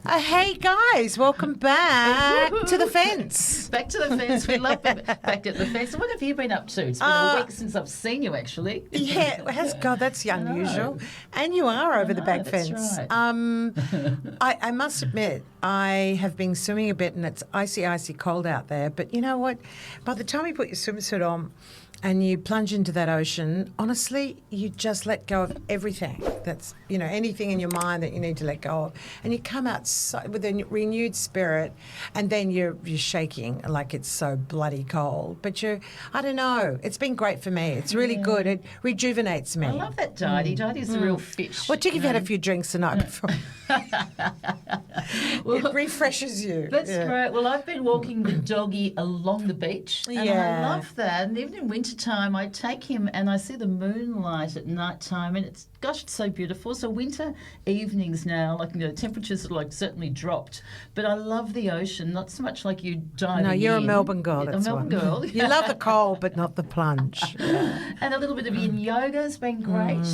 Hey guys, welcome back to the fence. Back to the fence. We love back at the fence. What have you been up to? It's been a week since I've seen you, actually. Yeah, God, that's unusual. And you are over the back fence. Right. I must admit, I have been swimming a bit and it's icy cold out there. But you know what? By the time you put your swimsuit on and you plunge into that ocean, honestly, you just let go of everything that's, anything in your mind that you need to let go of. And you come out with a renewed spirit, and then you're shaking like it's so bloody cold. But I don't know, it's been great for me. It's really good. It rejuvenates me. I love that Didey. Didey's a real fish. Well, I think you've had a few drinks the night before. It refreshes you. That's great. Well, I've been walking the doggy along the beach, and I love that. And even in wintertime, I take him and I see the moonlight at night time, and it's so beautiful. So winter evenings now, temperatures are certainly dropped, but I love the ocean, not so much like you diving No, you're in. a Melbourne girl. A Melbourne girl. You love the cold, but not the plunge. And a little bit of yin yoga has been great.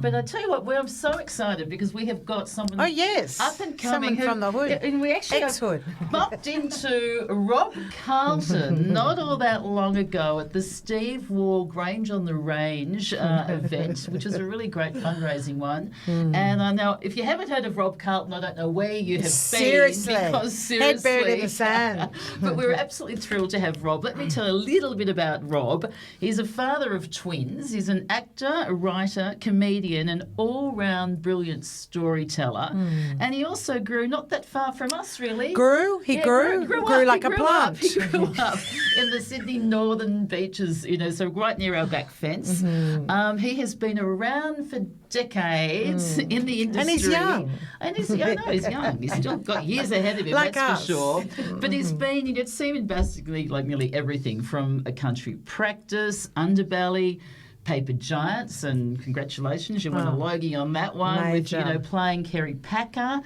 But I tell you what, I'm so excited because we have got someone up and coming. Someone from the hood. And we actually bumped into Rob Carlton not all that long ago at the Steve Wall Grange on the Range event, which was a really great fundraising one. And now, if you haven't heard of Rob Carlton, I don't know where you have seriously. been. Because seriously. Head buried in the sand. But we're absolutely thrilled to have Rob. Let me tell you a little bit about Rob. He's a father of twins. He's an actor, a writer, comedian, an all-round brilliant storyteller. And he also grew not that far from us, really. He grew like a plant. He grew up in the Sydney northern beaches, so right near our back fence. He has been around for decades in the industry. And he's young. He's young. He's still got years ahead of him, like that's us. for sure. But he's been, it's seen in basically nearly everything from A Country Practice, Underbelly, Paper Giants, and congratulations, you won a Logie on that one. Major. With, playing Kerry Packer,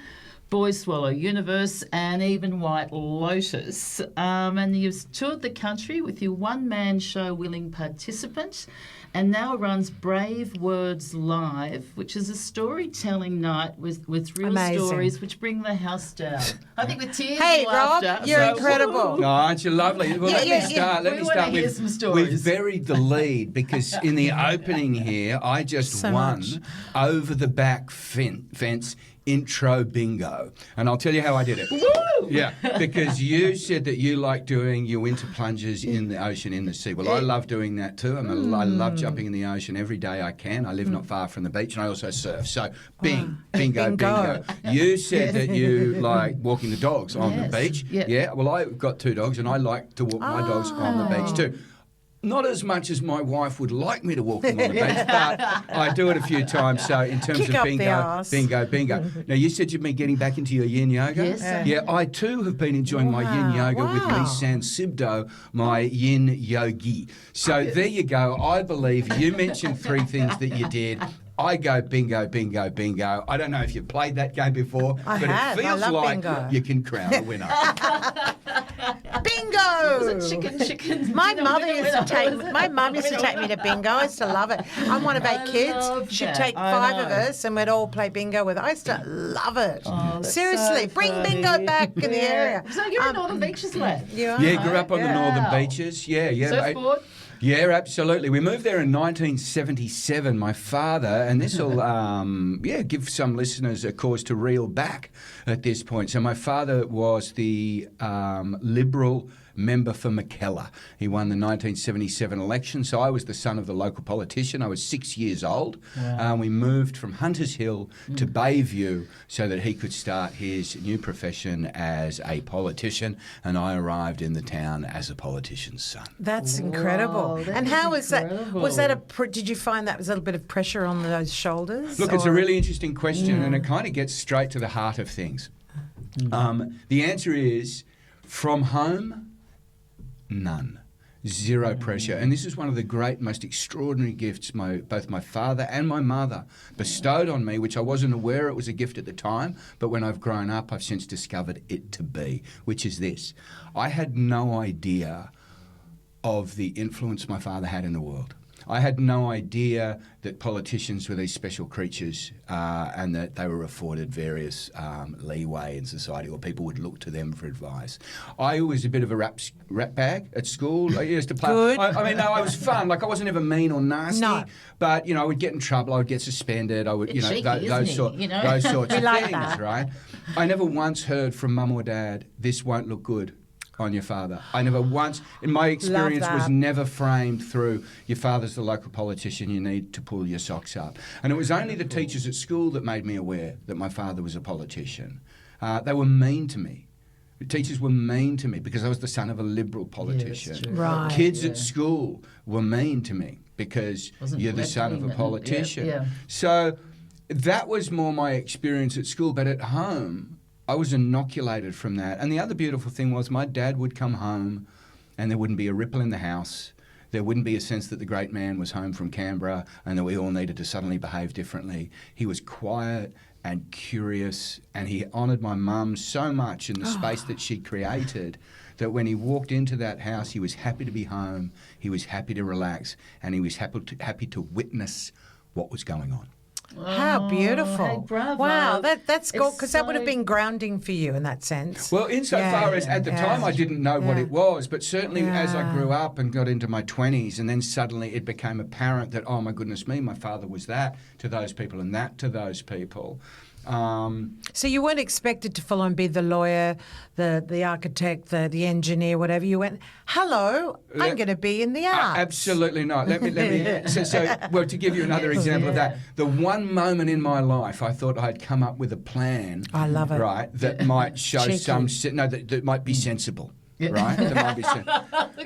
Boys Swallow Universe, and even White Lotus. And you've toured the country with your one-man show Willing Participant, and now runs Bravewords Live, which is a storytelling night with real stories which bring the house down. I think with tears and laughter. Rob, you're incredible. Oh, aren't you lovely? Well, let me start with buried the lead, because in the opening here, I just won over the back fence intro bingo. And I'll tell you how I did it. Woo! Yeah, because you said that you like doing your winter plunges in the ocean, in the sea. Well, I love doing that too. I love jumping in the ocean every day I can. I live not far from the beach, and I also surf. So, bingo. You said that you like walking the dogs on the beach. Yep. Yeah, well, I've got 2 dogs, and I like to walk my dogs on the beach too. Not as much as my wife would like me to walk them on the beach, but I do it a few times. So in terms of bingo. Now, you said you've been getting back into your yin yoga. Yes. Yeah, I too have been enjoying my yin yoga with Lisanne Sibdo, my yin yogi. So there you go. I believe you mentioned 3 things that you did. I go bingo. I don't know if you've played that game before, but it feels like bingo. You can crown a winner. Bingo! Was it chicken? My mum used to take me to bingo. I used to love it. I'm one of 8 kids. She'd take 5 of us, and we'd all play bingo with her. I used to love it. Oh, seriously, bring bingo back in the area. So you're a Northern Beaches lad. Yeah, grew up on the Northern Beaches. Yeah. Surfboard? Yeah, absolutely. We moved there in 1977. My father, and this will, give some listeners a cause to reel back at this point. So my father was the Liberal member for Mackellar. He won the 1977 election, so I was the son of the local politician. I was 6 years old. Wow. We moved from Hunters Hill to Bayview so that he could start his new profession as a politician, and I arrived in the town as a politician's son. That's incredible. And how was that? Was that did you find that was a little bit of pressure on those shoulders? Look, it's a really interesting question, and it kind of gets straight to the heart of things. The answer is, from home, none. Zero pressure. And this is one of the great, most extraordinary gifts both my father and my mother bestowed on me, which I wasn't aware it was a gift at the time, but when I've grown up, I've since discovered it to be, which is this. I had no idea of the influence my father had in the world. I had no idea that politicians were these special creatures and that they were afforded various leeway in society, or people would look to them for advice. I was a bit of a rap bag at school. I used to play. Good. I was fun. Like, I wasn't ever mean or nasty. No. But, I would get in trouble. I would get suspended. I would, It's cheeky, those isn't it? those sorts We of like things, that. right? I never once heard from mum or dad, "This won't look good on your father." I never once, in my experience, was that. never framed through, "Your father's the local politician, you need to pull your socks up." And it was only the teachers at school that made me aware that my father was a politician. They were mean to me. The teachers were mean to me because I was the son of a Liberal politician. true. Right. Kids at school were mean to me because Wasn't you're the son of a left-wing and- politician. yeah. So that was more my experience at school. But at home, I was inoculated from that. And the other beautiful thing was my dad would come home and there wouldn't be a ripple in the house. There wouldn't be a sense that the great man was home from Canberra and that we all needed to suddenly behave differently. He was quiet and curious, and he honoured my mum so much in the space that she created that when he walked into that house, he was happy to be home, he was happy to relax, and he was happy to witness what was going on. How beautiful. Hey, bravo. Wow, that's cool, It's because that would have so- been grounding for you in that sense. Well, insofar as at the time I didn't know what Yeah. it was, but certainly as I Yeah. grew up and got into my 20s, and then suddenly it became apparent that, oh my goodness me, my father was that to those people and that to those people. So you weren't expected to full on be the lawyer, the architect, the engineer, whatever. You went, hello, I'm going to be in the arts. Absolutely not. Let me. Well, to give you another example of that, the one moment in my life I thought I'd come up with a plan. I love it. Right, that might show Cheeky. that might be sensible. Right, that might be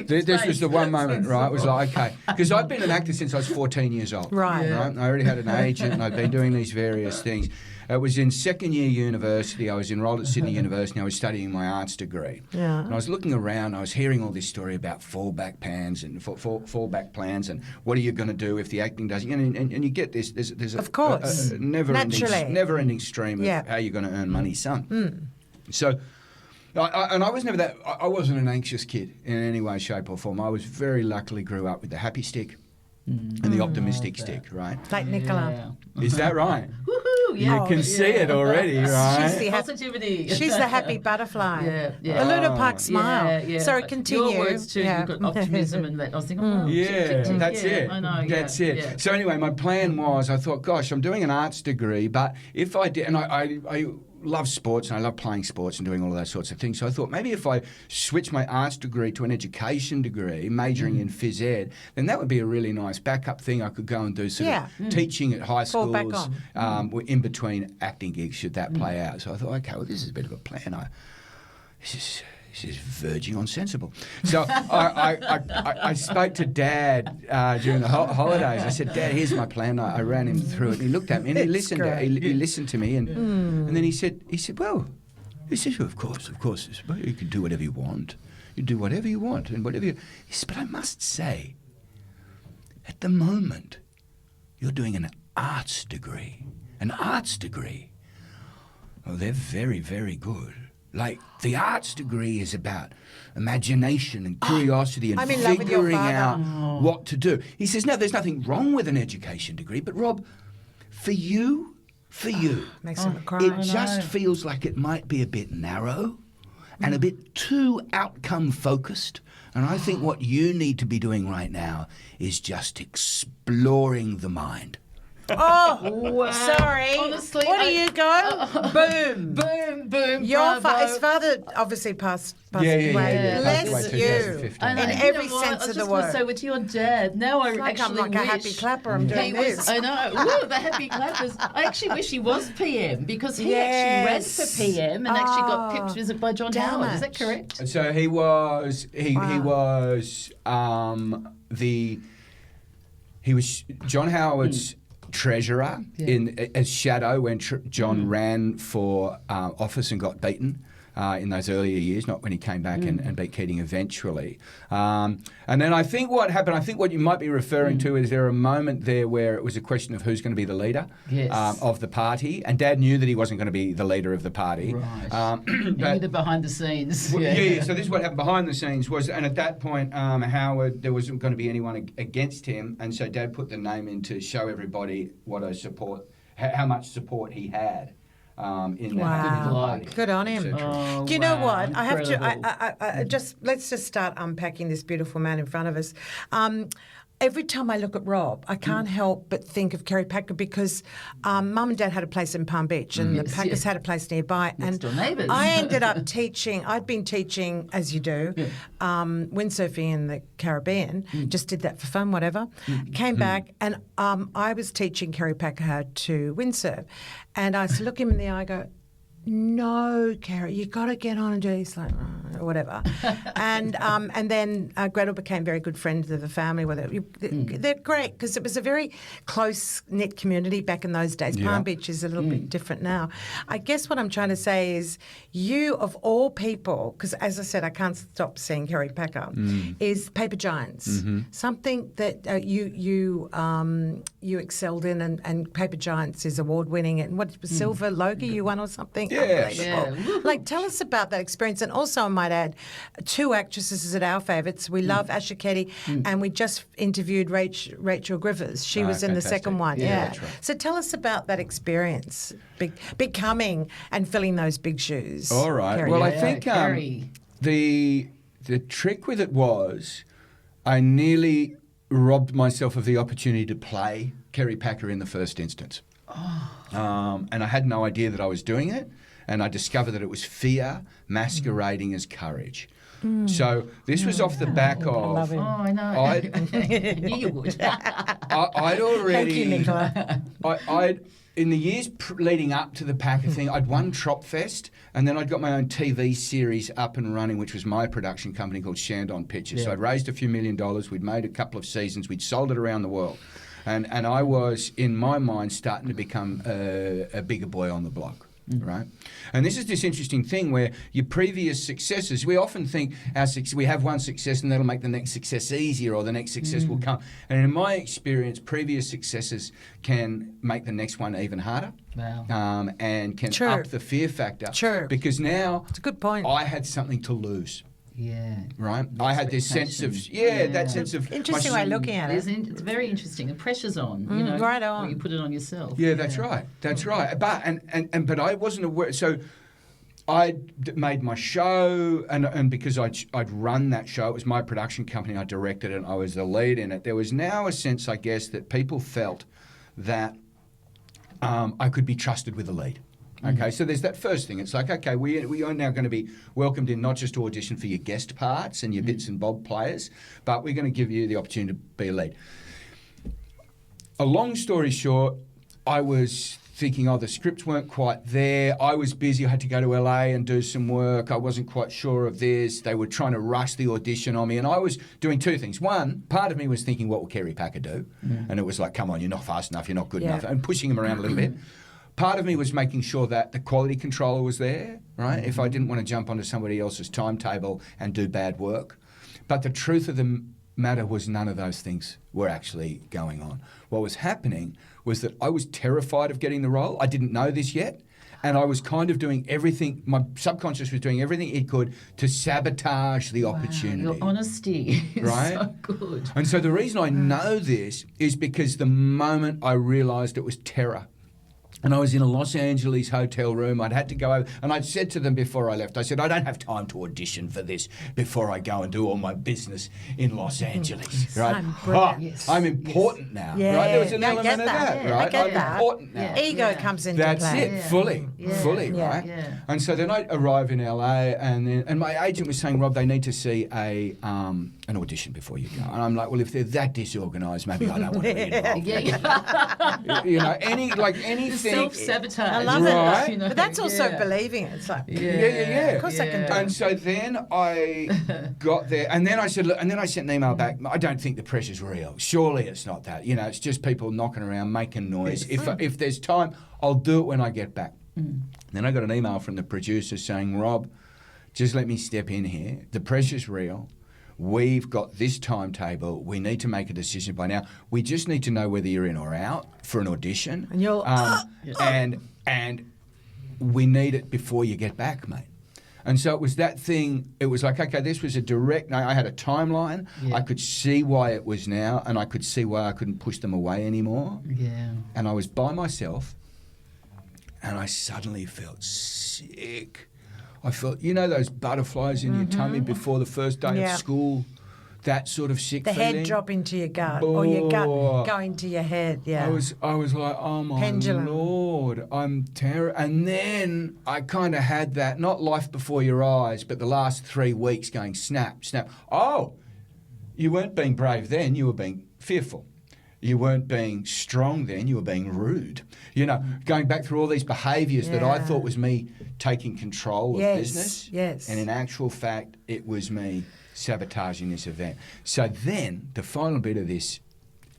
this was the one moment, right? It was like, okay, because I've been an actor since I was 14 years old. Right. Yeah. Right, I already had an agent, and I'd been doing these various things. It was in second year university. I was enrolled at Sydney University. I was studying my arts degree. Yeah. And I was looking around. I was hearing all this story about fallback plans and fallback plans, and what are you going to do if the acting doesn't? And you get this. There's Of course. a Naturally. never-ending stream of Yeah. how you're going to earn money, son. So. I was never that. I wasn't an anxious kid in any way, shape, or form. I was very luckily grew up with the happy stick and the optimistic stick. Right? Like Nicola. Is that right? Woohoo! Yeah. You can see it already, right? She's the Positivity. She's the happy butterfly. Yeah, yeah. The Luna Park smile. Yeah, yeah. Sorry, continue. Your words too. Yeah. You've got optimism and that. I was thinking, oh, Yeah, that's yeah, it. I know. That's yeah, it. Yeah. So anyway, my plan was, I thought, gosh, I'm doing an arts degree, but if I did, and I love sports and I love playing sports and doing all of those sorts of things. So I thought maybe if I switch my arts degree to an education degree, majoring in phys ed, then that would be a really nice backup thing. I could go and do sort of teaching at high Fall back schools in between acting gigs should that play out. So I thought, okay, well, this is a bit of a plan. This is verging on sensible. So I spoke to Dad during the holidays. I said, Dad, here's my plan. I ran him through it. And he looked at me and he listened. He listened to me, and then he said, well, of course, well, you can do whatever you want. You do whatever you want and whatever you. He said, but I must say, at the moment, you're doing an arts degree. An arts degree. Oh, they're very, very good. Like, the arts degree is about imagination and curiosity and I'm in love with your figuring father. out what to do. He says, no, there's nothing wrong with an education degree, but Rob, for you, Makes me cry. it just feels like it might be a bit narrow and a bit too outcome focused. And I think what you need to be doing right now is just exploring the mind. Oh, Wow. sorry. Honestly, what do you go? Boom. Boom, boom. Your bravo. his father obviously passed away. Yeah. Bless Passed away you. 2015. And In you know every what? sense I was of the just gonna word. say with your dad. Now I Like actually I'm like a happy wish clapper. I'm he doing was. this. I know. Woo, the happy clappers. I actually wish he was PM because he actually ran for PM and actually got pipped visit by John damn Howard. Is it. that correct? So he was John Howard's treasurer as shadow when John ran for office and got beaten. In those earlier years, not when he came back and beat Keating eventually. And then I think what happened, I think what you might be referring to is there a moment there where it was a question of who's going to be the leader of the party. And Dad knew that he wasn't going to be the leader of the party. Right. But the behind the scenes. Well, so this is what happened behind the scenes was, and at that point, Howard, there wasn't going to be anyone against him. And so Dad put the name in to show everybody how much support he had. Good on him. Do you know what? I have to. Let's just start unpacking this beautiful man in front of us. Every time I look at Rob, I can't help but think of Kerry Packer because Mum and Dad had a place in Palm Beach and the Packers had a place nearby. Next door neighbours. I ended up teaching, I'd been teaching, as you do, windsurfing in the Caribbean. Just did that for fun, whatever. Came back and I was teaching Kerry Packer how to windsurf. And I look him in the eye, I go, no, Kerry, you got to get on and do it. He's like, whatever. And then Gretel became very good friends of the family. They're great because it was a very close-knit community back in those days. Palm Beach is a little bit different now. I guess what I'm trying to say is you, of all people, because as I said, I can't stop seeing Kerry Packer, is Paper Giants. Something that you excelled in, and Paper Giants is award-winning. And what was Silver Logie you won or something? Yeah. Like, tell us about that experience. And also, I might add, 2 actresses at our favourites. We love Asha Ketty, and we just interviewed Rachel Griffiths. She was in the second one. Yeah. That's right. So tell us about that experience, becoming and filling those big shoes. All right. Kerry. Well, I think the trick with it was I nearly robbed myself of the opportunity to play Kerry Packer in the first instance. And I had no idea that I was doing it, and I discovered that it was fear masquerading as courage. So this was off the back of. I love him. I know. I knew you would. I'd already. Thank you, Nicola. I'd in the years leading up to the Packer thing, I'd won Tropfest, and then I'd got my own TV series up and running, which was my production company called Shandon Pictures. So I'd raised a few $1 million. We'd made a couple of seasons. We'd sold it around the world. And I was, in my mind, starting to become a bigger boy on the block, right? And this is this interesting thing where your previous successes, we often think we have one success and that'll make the next success easier or the next success will come. And in my experience, previous successes can make the next one even harder. Wow. And can up the fear factor. Sure. Because now it's a good point. I had something to lose. Yeah. Right? I had this sense of, that sense of... Interesting way of looking at it. It's very interesting. The pressure's on, you know. Right on. You put it on yourself. Yeah, that's right. That's right. But I wasn't aware... So I made my show, and because I'd run that show, it was my production company, I directed it, and I was the lead in it. There was now a sense, I guess, that people felt that I could be trusted with the lead. Okay, so there's that first thing. It's like, okay, we are now going to be welcomed in not just to audition for your guest parts and your bits and bob players, but we're going to give you the opportunity to be a lead. A long story short, I was thinking, the scripts weren't quite there. I was busy. I had to go to LA and do some work. I wasn't quite sure of this. They were trying to rush the audition on me, and I was doing 2 things. One, part of me was thinking, what will Kerry Packer do? And it was like, come on, you're not fast enough, you're not good enough, and pushing him around a little bit. Part of me was making sure that the quality controller was there, right? If I didn't want to jump onto somebody else's timetable and do bad work. But the truth of the matter was none of those things were actually going on. What was happening was that I was terrified of getting the role. I didn't know this yet. And I was kind of doing everything, my subconscious was doing everything it could to sabotage the opportunity. Your honesty is so good. And so the reason I know this is because the moment I realised it was terror, and I was in a Los Angeles hotel room. I'd had to go over, and I'd said to them before I left, I said, I don't have time to audition for this before I go and do all my business in Los Angeles. Right? I'm important now. Yeah. Right? There was an element of that. Right? I get I'm that. important now. Ego comes into That's play. it, fully, right? Yeah. And so then I arrive in LA, and my agent was saying, Rob, they need to see an audition before you go. And I'm like, well, if they're that disorganised, maybe I don't want to be involved. You know, any think... self-sabotage. I love Right. it. But that's also believing it. It's like, Yeah. of course I can do And it. so then I got there, and then I said, look, and then I sent an email back. I don't think the pressure's real. Surely it's not that. You know, it's just people knocking around, making noise. If there's time, I'll do it when I get back. Then I got an email from the producer saying, Rob, just let me step in here. The pressure's real. We've got this timetable. We need to make a decision by now. We just need to know whether you're in or out for an audition. And you're... And we need it before you get back, mate. And so it was that thing. It was like, okay, this was a direct... No, I had a timeline. Yeah. I could see why it was now, and I could see why I couldn't push them away anymore. Yeah. And I was by myself, and I suddenly felt sick. I felt, you know, those butterflies in your tummy before the first day of school, that sort of sick the feeling. head drop into your gut, or your gut go into your head. Yeah. I was like, oh my Pendulum. Lord, I'm terrible. And then I kind of had that, not life before your eyes, but the last 3 weeks going snap, snap. Oh, you weren't being brave then, you were being fearful. You weren't being strong then, you were being rude. You know, going back through all these behaviours that I thought was me taking control of business. Yes. And in actual fact, it was me sabotaging this event. So then, the final bit of this,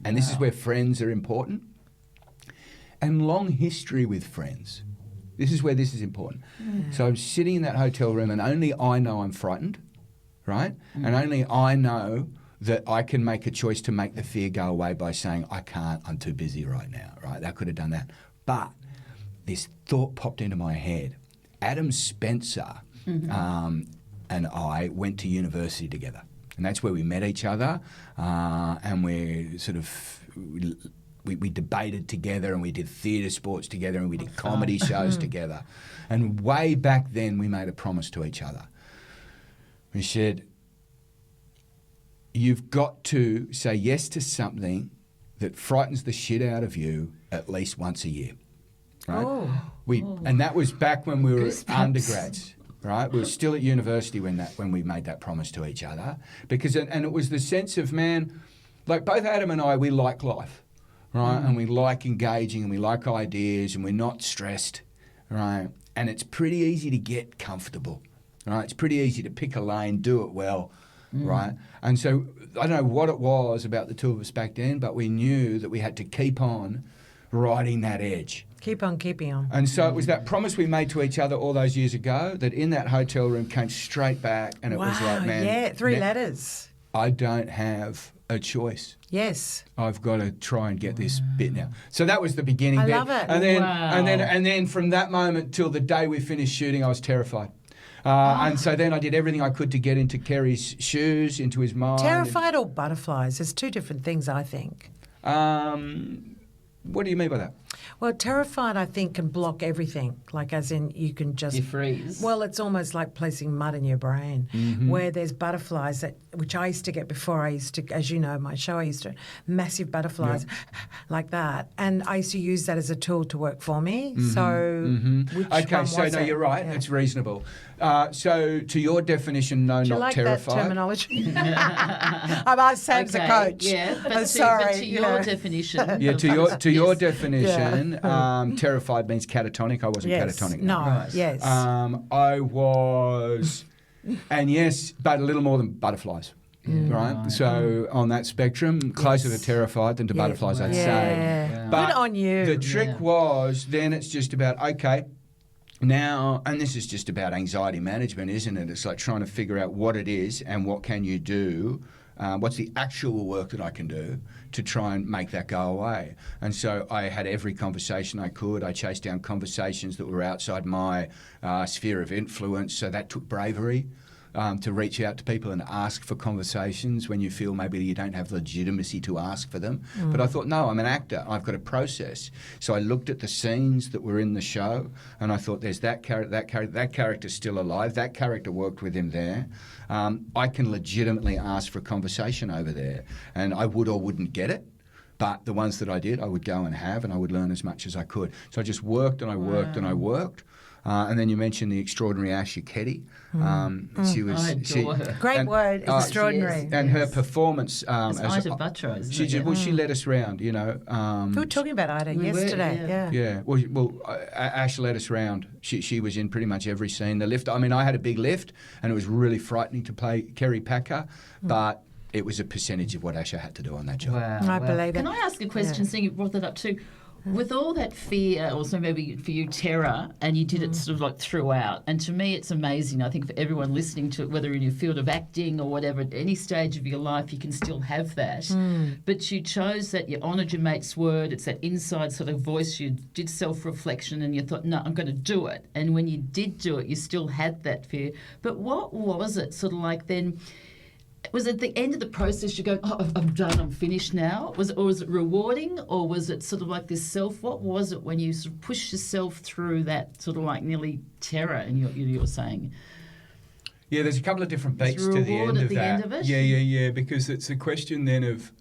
and this is where friends are important, and long history with friends. This is where this is important. So I'm sitting in that hotel room, and only I know I'm frightened, right? And only I know that I can make a choice to make the fear go away by saying, I can't, I'm too busy right now, right? I could have done that. But this thought popped into my head. Adam Spencer and I went to university together. And that's where we met each other, and we sort of... We debated together, and we did theatre sports together, and we did comedy shows together. And way back then, we made a promise to each other. We said, you've got to say yes to something that frightens the shit out of you at least once a year. Right? And that was back when we were undergrads. Right? We were still at university when we made that promise to each other. Because it was the sense of, man, like both Adam and I, we like life. Right? And we like engaging, and we like ideas, and we're not stressed. Right? And it's pretty easy to get comfortable. Right? It's pretty easy to pick a lane, do it well. Right? And so I don't know what it was about the two of us back then, but we knew that we had to keep on riding that edge. Keep on keeping on. And so it was that promise we made to each other all those years ago that in that hotel room came straight back, and it was like, man, 3 letters. I don't have a choice. Yes. I've got to try and get this bit now. So that was the beginning bit. I love it. And then from that moment till the day we finished shooting, I was terrified. And so then I did everything I could to get into Kerry's shoes, into his mind. Terrified or butterflies? There's two different things, I think. What do you mean by that? Well, terrified, I think, can block everything. Like, as in, you can just... You freeze. Well, it's almost like placing mud in your brain, where there's butterflies, which I used to get before I used to, as you know, my show, I used to, massive butterflies like that. And I used to use that as a tool to work for me. So, which Okay, one so was no, it? you're right. Yeah. It's reasonable. So to your definition, no, Do you not like terrified. that terminology? I'm asked Sam's a coach. Yeah, but I'm to, sorry. but to you your know. definition. Yeah, to your definition, terrified means catatonic. I wasn't Yes. catatonic. No. Right. Yes. I was, and yes, but a little more than butterflies. Right? So on that spectrum, closer to terrified than to butterflies, I'd say. Yeah. But Good on you. The trick was then it's just about, okay, now, and this is just about anxiety management, isn't it? It's like trying to figure out what it is and what can you do, what's the actual work that I can do to try and make that go away. And so I had every conversation I could. I chased down conversations that were outside my sphere of influence, so that took bravery. To reach out to people and ask for conversations when you feel maybe you don't have legitimacy to ask for them. But I thought, no, I'm an actor. I've got a process. So I looked at the scenes that were in the show, and I thought, there's that character's still alive. That character worked with him there. I can legitimately ask for a conversation over there, and I would or wouldn't get it. But the ones that I did, I would go and have, and I would learn as much as I could. So I just worked and I worked and I worked. And then you mentioned the extraordinary Asha Kerry. She was. I adore her. Great word, oh, extraordinary. And her performance. It's Ida Buttrose, isn't She it? just, well, she led us round, you know. We were talking about Ida yesterday. Yeah. Well, Ash led us round. She was in pretty much every scene. The lift. I mean, I had a big lift, and it was really frightening to play Kerry Packer, but it was a percentage of what Asha had to do on that job. Wow. I believe it. Can I ask a question, seeing you brought that up too? With all that fear, also maybe for you terror, and you did it sort of like throughout, and to me it's amazing. I think for everyone listening to it, whether in your field of acting or whatever, at any stage of your life, you can still have that. But you chose that, you honoured your mate's word, it's that inside sort of voice, you did self-reflection and you thought, no, I'm going to do it. And when you did do it, you still had that fear. But what was it sort of like then? Was it the end of the process you go, oh, I'm done, I'm finished now? Was it rewarding, or was it sort of like this what was it when you sort of pushed yourself through that sort of like nearly terror, and you're saying? Yeah, there's a couple of different beats to the end of that. End of it? Yeah, because it's a question then of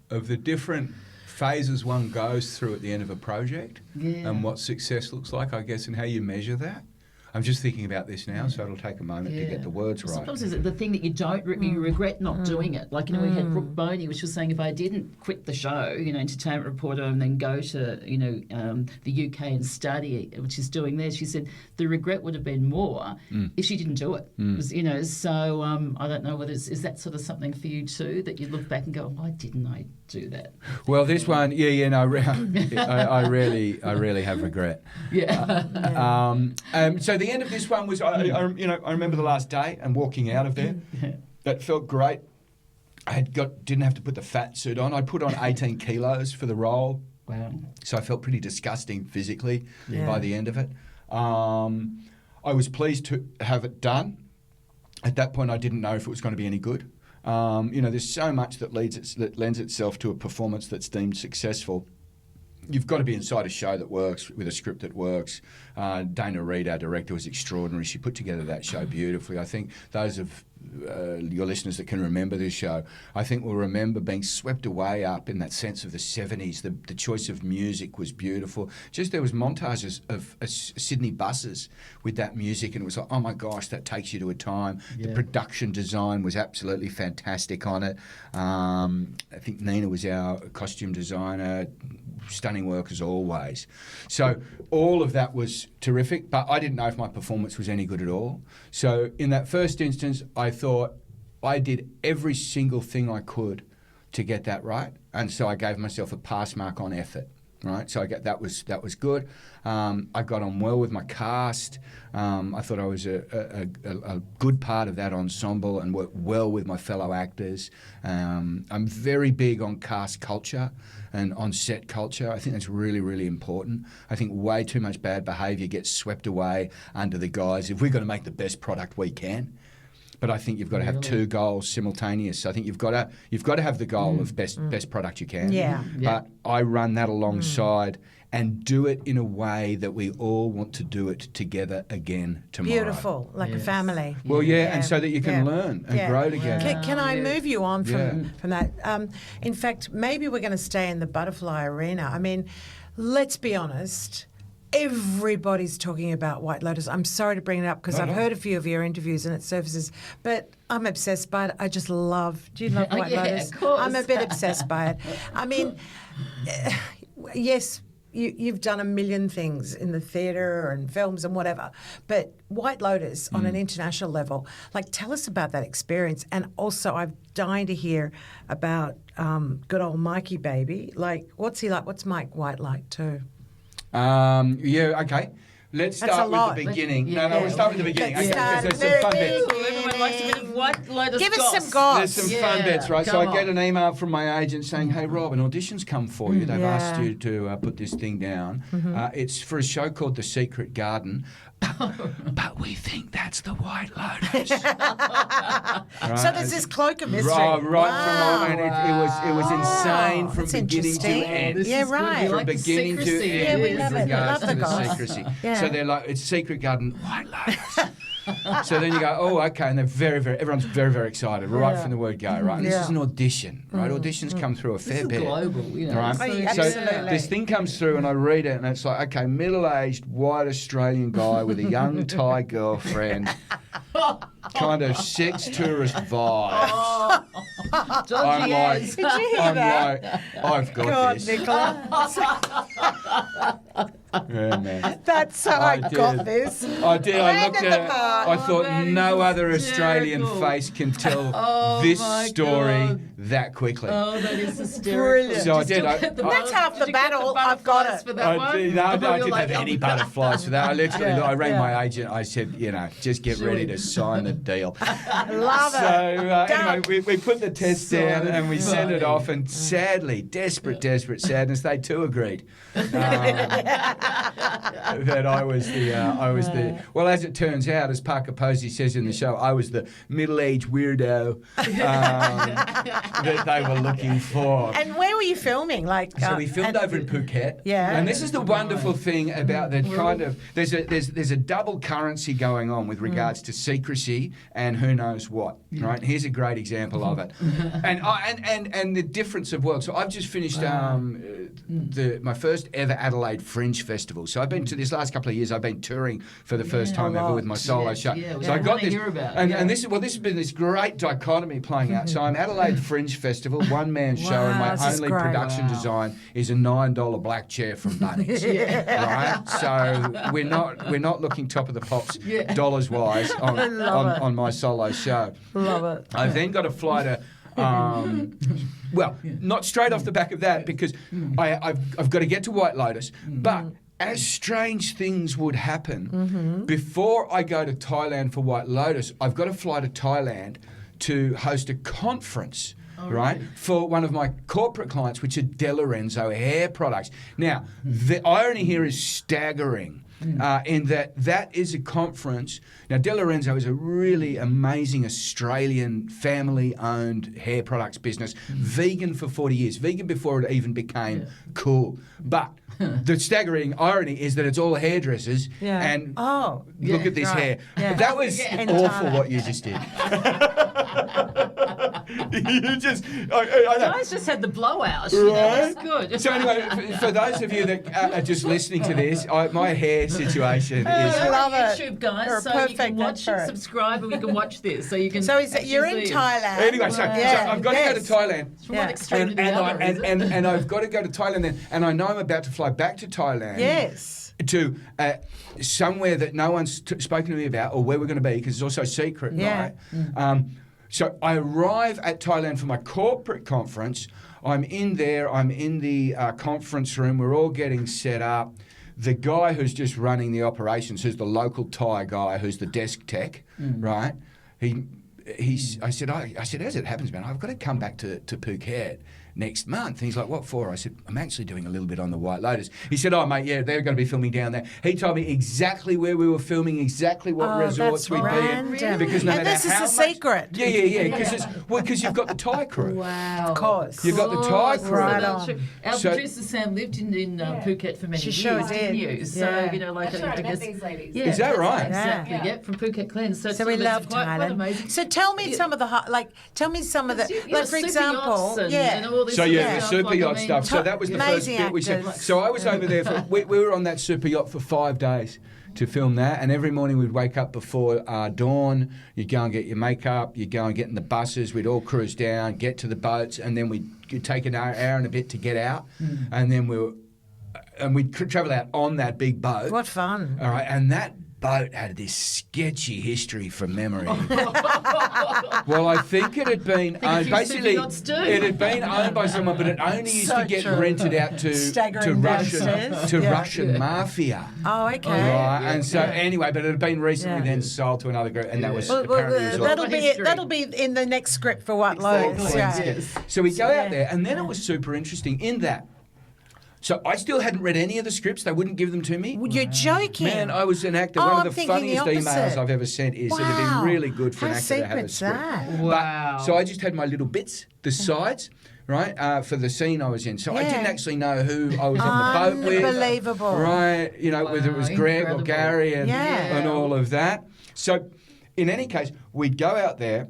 the different phases one goes through at the end of a project and what success looks like, I guess, and how you measure that. I'm just thinking about this now, so it'll take a moment to get the words right. Sometimes it's the thing that you don't, you regret not doing it. Like, you know, we had Brooke Boney, which was saying if I didn't quit the show, you know, entertainment reporter, and then go to, you know, the UK and study, which she's doing there, she said the regret would have been more if she didn't do it. It was, you know, so I don't know whether is that sort of something for you too, that you look back and go, why didn't I do that? Well, this one, I really have regret. So the end of this one was, I remember the last day and walking out of there. That felt great. I didn't have to put the fat suit on. I put on 18 kilos for the role. Wow. So I felt pretty disgusting physically by the end of it. I was pleased to have it done. At that point, I didn't know if it was going to be any good. There's so much that lends itself to a performance that's deemed successful. You've got to be inside a show that works, with a script that works. Dana Reed, our director, was extraordinary. She put together that show beautifully. I think those of your listeners that can remember this show, I think will remember being swept away up in that sense of the 70s. The choice of music was beautiful. Just there was montages of Sydney buses with that music, and it was like, oh my gosh, that takes you to a time. The production design was absolutely fantastic on it. I think Nina was our costume designer. Stunning work as always. So all of that was terrific, but I didn't know if my performance was any good at all. So in that first instance, I thought I did every single thing I could to get that right, and so I gave myself a pass mark on effort. Right, so that was good. I got on well with my cast. I thought I was a good part of that ensemble and worked well with my fellow actors. I'm very big on cast culture and on set culture. I think that's really, really important. I think way too much bad behaviour gets swept away under the guise if we're going to make the best product we can. But I think you've got to have two goals simultaneous. I think you've got to have the goal of best product you can. Yeah. But I run that alongside and do it in a way that we all want to do it together again tomorrow. Beautiful, like a family. Well, and so that you can learn and grow together. Can I move you on from that? In fact, maybe we're going to stay in the butterfly arena. I mean, let's be honest. Everybody's talking about White Lotus. I'm sorry to bring it up because I've heard a few of your interviews and it surfaces, but I'm obsessed by it. I just love. Do you love White Lotus? Of course. I'm a bit obsessed by it. I mean, yes, you've done a million things in the theatre and films and whatever, but White Lotus on an international level, like tell us about that experience. And also I'm dying to hear about good old Mikey baby. Like what's he like? What's Mike White like too? Okay. Let's start with the beginning. No, we'll start with the beginning. Let's start there's some fun bits. Everyone likes a bit of White Lotus. Give us goss. some goss. There's some fun bits, right? So I get an email from my agent saying, hey, Rob, an audition's come for you. They've asked you to put this thing down. It's for a show called The Secret Garden. But we think that's the White Lotus. Right? So there's this cloak of mystery. Right from it was insane from That's beginning to interesting. end. Yeah, right. From like the beginning to secrecy. end Yeah, we with love it. regards Love to the the goss. secrecy. Yeah. So they're like, it's Secret Garden, White Lotus. So then you go, oh, okay, and everyone's very, very excited right from the word go, right? And this is an audition, right? Auditions come through a fair bit. Global, right? Oh, So this thing comes through and I read it and it's like, okay, middle-aged white Australian guy with a young Thai girlfriend, kind of sex tourist vibes. I'm like, Did you hear that? I've got God, this. Nicola. Yeah, man. That's so I got this. I did. I looked Round at at it. the mark. I thought that no is other Australian hysterical. face can tell Oh, this my story God. that quickly. Oh, that is hysterical. Brilliant. So I Did you did. still get the That's half the did you get battle. I've got butterflies it. For that one? I didn't have any butterflies for that. I literally, I rang my agent. I said, just get ready to sign the deal. Love So it. anyway, we put the test So down and we sent it funny. off. And sadly, desperate sadness, they too agreed that I was the. Well, as it turns out, as Parker Posey says in the show, I was the middle-aged weirdo that they were looking for. And where were you filming? So we filmed over in Phuket. Yeah. And this is the wonderful thing about the kind of there's a double currency going on with regards to secrecy and who knows what. Right. Here's a great example of it. And the difference of world. So I've just finished my first ever Adelaide Fringe Festival. So I've been to this last couple of years. I've been touring for the first time ever with my solo show. So I got this, and this has been this great dichotomy playing out. So I'm Adelaide Fringe Festival, one man show, and my this is only great. production design is a $9 black chair from Bunnings. Right. So we're not looking top of the pops dollars wise on my solo show. Love it. I've then got to fly to. Well, not straight off the back of that because I've got to get to White Lotus, but as strange things would happen, before I go to Thailand for White Lotus, I've got to fly to Thailand to host a conference. Right, for one of my corporate clients, which are De Lorenzo hair products. Now, the irony here is staggering. In that is a conference. Now, De Lorenzo is a really amazing Australian family-owned hair products business, vegan for 40 years, vegan before it even became cool. But the staggering irony is that it's all hairdressers, and look at this hair. Yeah. That was awful what you just did. You just, I know. Guys just had the blowout. Right? That's good. So anyway, for those of you that are just listening to this, my hair situation is. I love it. YouTube, guys, You're a so you perfect can watch expert. and subscribe, and you can watch this, so you can. So is it, you're in actually see it. Thailand? Anyway, so I've got to go to Thailand. From one extreme to the other. And I've got to go to Thailand then, and I know I'm about to fly back to Thailand. Yes. To somewhere that no one's spoken to me about, or where we're going to be, because it's also secret, right? So I arrive at Thailand for my corporate conference. I'm in there. I'm in the conference room. We're all getting set up. The guy who's just running the operations, who's the local Thai guy, who's the desk tech, right? I said, as it happens, man, I've got to come back to Phuket next month. And he's like, what for? I said, I'm actually doing a little bit on the White Lotus. He said, oh, mate, yeah, they're going to be filming down there. He told me exactly where we were filming, exactly what resorts we'd be in. Because no and matter this is how a much, secret. Yeah, because you've got the Thai crew. Wow. Of course. You've got the Thai crew. Right on. Our So- producer Sam lived in Phuket for many She years, sure didn't did. you? So, Yeah. like, That's right, I met guess, these ladies. Yeah, Is that that's right? Exactly. Yeah. Yep, from Phuket Clan. So So we it's love quite Thailand. amazing. So tell me some of the tell me some of the like for super example, yachts and all this So sort of yeah, the stuff, super like, yacht stuff. So that was the first Amazing bit we said. actors. So I was over there for we were on that super yacht for 5 days to film that, and every morning we'd wake up before dawn. You'd go and get your makeup. You'd go and get in the buses. We'd all cruise down, get to the boats, and then we'd take an hour and a bit to get out, and then we'd travel out on that big boat. What fun. All right, and that boat had this sketchy history from memory. Well, I think it had been owned, basically, superyachts do. it had been owned by someone, but it only used to get rented out to Staggering downstairs. Yeah. Russian mafia. Oh, okay. Right, and so anyway, but it had been recently then sold to another group, and that was apparently as well. That'll be in the next script for White Lotus. Yeah. So we go out there, and then it was super interesting in that. So I still hadn't read any of the scripts. They wouldn't give them to me. You're joking. Man, I was an actor. Oh, One I'm of the thinking the funniest emails opposite. I've ever sent is that it'd Wow. be really good for an How actor to have a secret's script. that? Wow. So I just had my little bits, the sides, right, for the scene I was in. So I didn't actually know who I was on the boat with. Unbelievable. Right, whether it was Greg or Incredible. Gary and all of that. So in any case, we'd go out there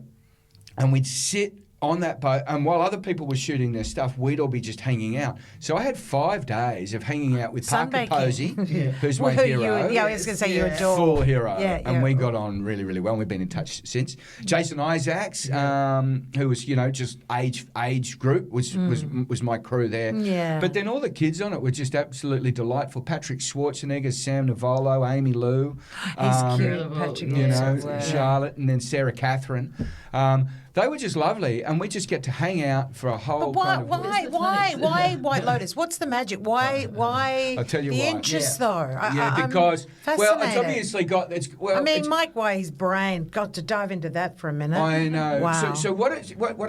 and we'd sit on that boat, and while other people were shooting their stuff, we'd all be just hanging out. So I had 5 days of hanging out with Parker Posey, who's my hero. I was going to say you adore. Full hero. Yeah, and we got on really, really well, and we've been in touch since. Jason Isaacs, who was, just age group, was my crew there. Yeah. But then all the kids on it were just absolutely delightful. Patrick Schwarzenegger, Sam Navolo, Amy Lou. He's cute, Patrick. Charlotte, and then Sarah Catherine. They were just lovely, and we just get to hang out for a whole. But why White Lotus? What's the magic? Why? I'll tell you the why. interest though. Because it's fascinated. obviously got. Mike Way's brain got to dive into that for a minute. I know. Wow. So what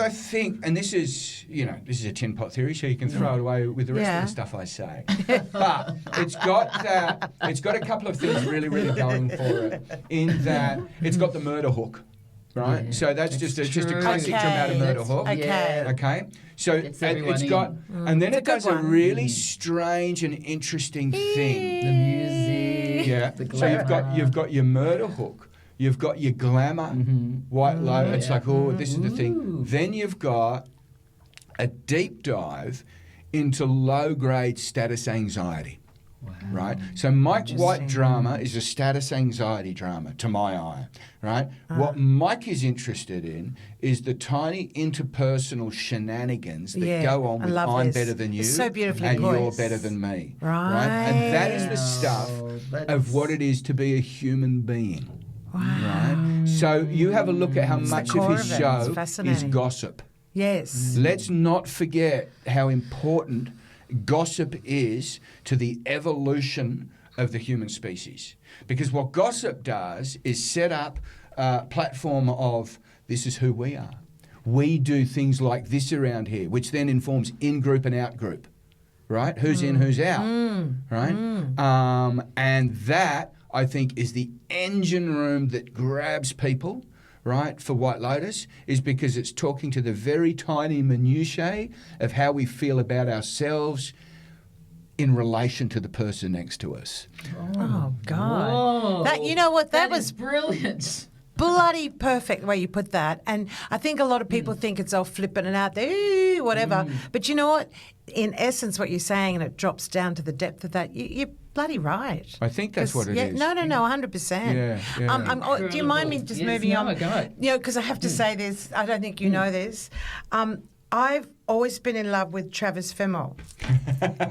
I think, and this is a tin pot theory, so you can throw it away with the rest of the stuff I say. But it's got a couple of things really, really going for it. In that it's got the murder hook. Right, so that's just a classic dramatic murder hook. Okay. So it's got, and then it does a really strange and interesting thing. The music. Yeah. So you've got your murder hook. You've got your glamour, White Lotus. It's like, this is the thing. Then you've got a deep dive into low-grade status anxiety. Wow. Right? So Mike White drama is a status anxiety drama, to my eye. Right? What Mike is interested in is the tiny interpersonal shenanigans that go on with I'm better than you so beautifully and poised. You're better than me. Right. And that is the stuff of what it is to be a human being. Wow. Right? So you have a look at how much of his show is gossip. Yes. Let's not forget how important gossip is to the evolution of the human species. Because what gossip does is set up a platform of this is who we are. We do things like this around here, which then informs in-group and out-group, right? Who's in, who's out, right? And that, I think, is the engine room that grabs people, right, for White Lotus, is because it's talking to the very tiny minutiae of how we feel about ourselves in relation to the person next to us. Oh, God. Whoa. That was brilliant. bloody perfect the way you put that. And I think a lot of people think it's all flippant and out there, whatever. But you know what? In essence, what you're saying, and it drops down to the depth of that, you're bloody right. I think that's what it is. No, 100%. Yeah. Do you mind me just moving on? Go ahead. Because I have to say this. I don't think you know this. I've always been in love with Travis Fimmel.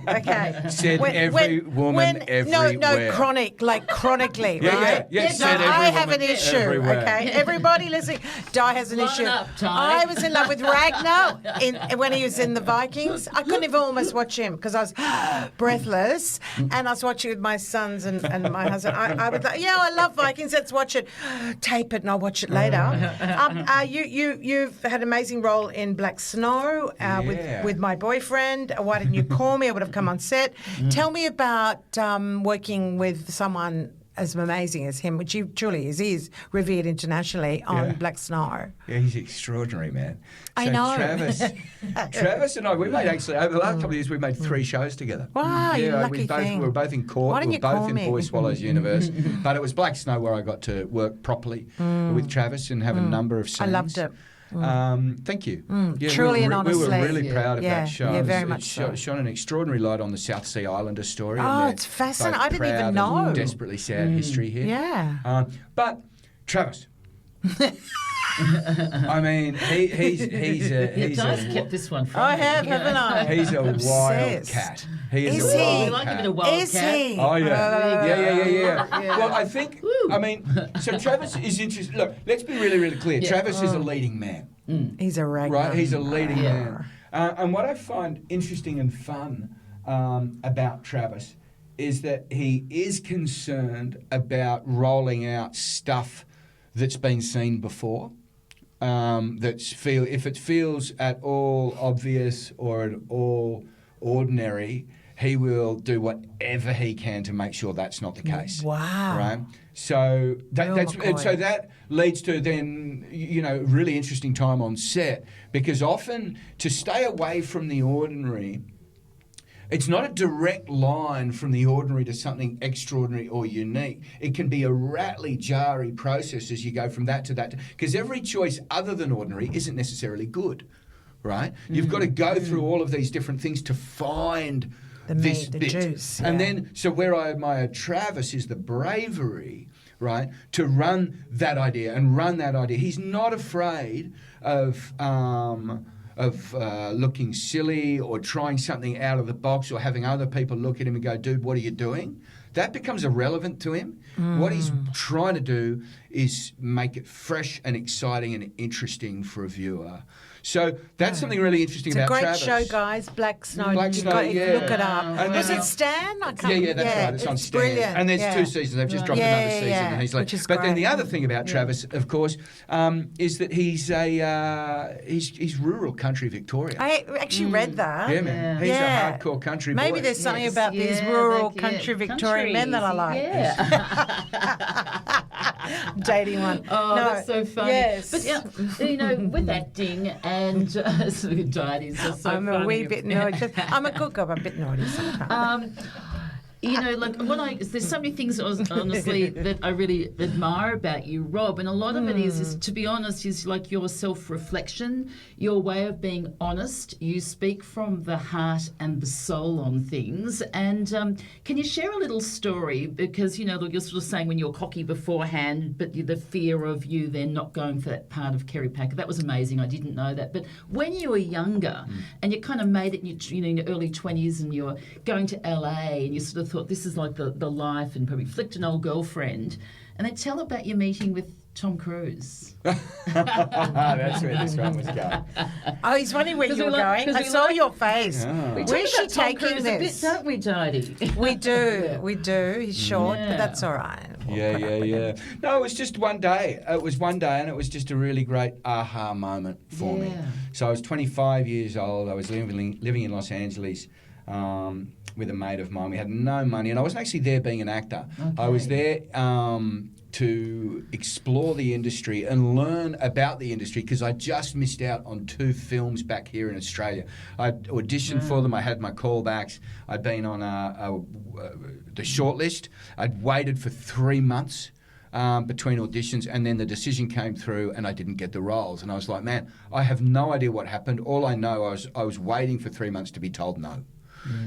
Okay. Said every woman everywhere. No, chronically, right? Yeah. So Said every I have woman an issue, everywhere. okay? Everybody listening, Di has an issue. Up, Ty. I was in love with Ragnar when he was in the Vikings. I couldn't even almost watch him because I was breathless, and I was watching with my sons and my husband. I was like, I love Vikings, let's watch it. Tape it and I'll watch it later. You've had an amazing role in Black Snow with my boyfriend. Why didn't you call me? I would have come on set. Tell me about working with someone as amazing as him, which he truly is. He is revered internationally on Black Snow. Yeah, he's extraordinary, man. I know. Travis and I, we made actually, over the last couple of years, we made 3 shows together. Wow, you lucky thing. We were both in court. Why didn't we you were both call in me? Boy Swallows Universe. But it was Black Snow where I got to work properly with Travis and have a number of scenes. I loved it. Thank you. Truly and honestly. We were really proud of that show. Yeah, very much so. It shone an extraordinary light on the South Sea Islander story. Oh, it's fascinating. I didn't even know. And desperately sad history here. Yeah. But Travis. I mean, he's kept this one from I have, haven't I? He's a wild cat. He is a wild like cat. a bit of wild Is cat. he? Oh, yeah. Yeah. Well, I think, so Travis is interesting. Look, let's be really, really clear. Travis is a leading man. He's a Ragnar. Right? He's a leading man. And what I find interesting and fun about Travis is that he is concerned about rolling out stuff that's been seen before. If it feels at all obvious or at all ordinary, he will do whatever he can to make sure that's not the case. Wow. Right? So that leads to then, really interesting time on set, because often to stay away from the ordinary It's not a direct line from the ordinary to something extraordinary or unique. It can be a rattly, jarry process as you go from that to that. Because every choice other than ordinary isn't necessarily good, right? You've got to go through all of these different things to find this the bit. juice. And yeah. then, so where I admire Travis is the bravery, right, to run that idea and run that idea. He's not afraid of looking silly or trying something out of the box or having other people look at him and go, dude, what are you doing? That becomes irrelevant to him. What he's trying to do is make it fresh and exciting and interesting for a viewer. So that's something really interesting about Travis. It's a great show, guys. Black Snow. Black Snow, Look it up. And Was then- it Stan? I can't Yeah, that's right. It's on Stan. Brilliant. And there's 2 seasons. They've just dropped another season. Yeah. And he's like, Which is but then great. the other thing about Travis, of course, is that he's rural country Victoria. I actually read that. Yeah, man. He's a hardcore country boy. Maybe there's something Yes, about these yeah, rural yeah, country Victorian men that I like. Yeah. Dating one. Oh, No. that's so funny. Yes. But you know, with acting and dieting, so I'm funny. a wee bit naughty. I'm a cook. I'm a bit naughty sometimes. You know, like there's so many things honestly that I really admire about you, Rob, and a lot of it is, to be honest, is like your self-reflection, your way of being honest. You speak from the heart and the soul on things. And can you share a little story? Because, you know, look, you're sort of saying when you're cocky beforehand, but the fear of you then not going for that part of Kerry Packer, that was amazing. I didn't know that. But when you were younger and you kind of made it in your early 20s and you're going to LA and you sort of thought this is like the life, and probably flicked an old girlfriend, and then tell about your meeting with Tom Cruise. That's where this one was going. Oh, he's wondering where you were going. I saw your face. We Where's she talk about Tom taking Cruise this? a bit, don't we, Jodie? We do. We do. He's short, but that's all right. Yeah. No, it was just one day. It was one day, and it was just a really great aha moment for me. So I was 25 years old. I was living in Los Angeles with a mate of mine. We had no money, and I wasn't actually there being an actor. Okay. I was there to explore the industry and learn about the industry because I just missed out on 2 films back here in Australia. I'd auditioned for them. I had my callbacks. I'd been on the shortlist. I'd waited for 3 months between auditions, and then the decision came through and I didn't get the roles. And I was like, man, I have no idea what happened. All I know, I was waiting for 3 months to be told no.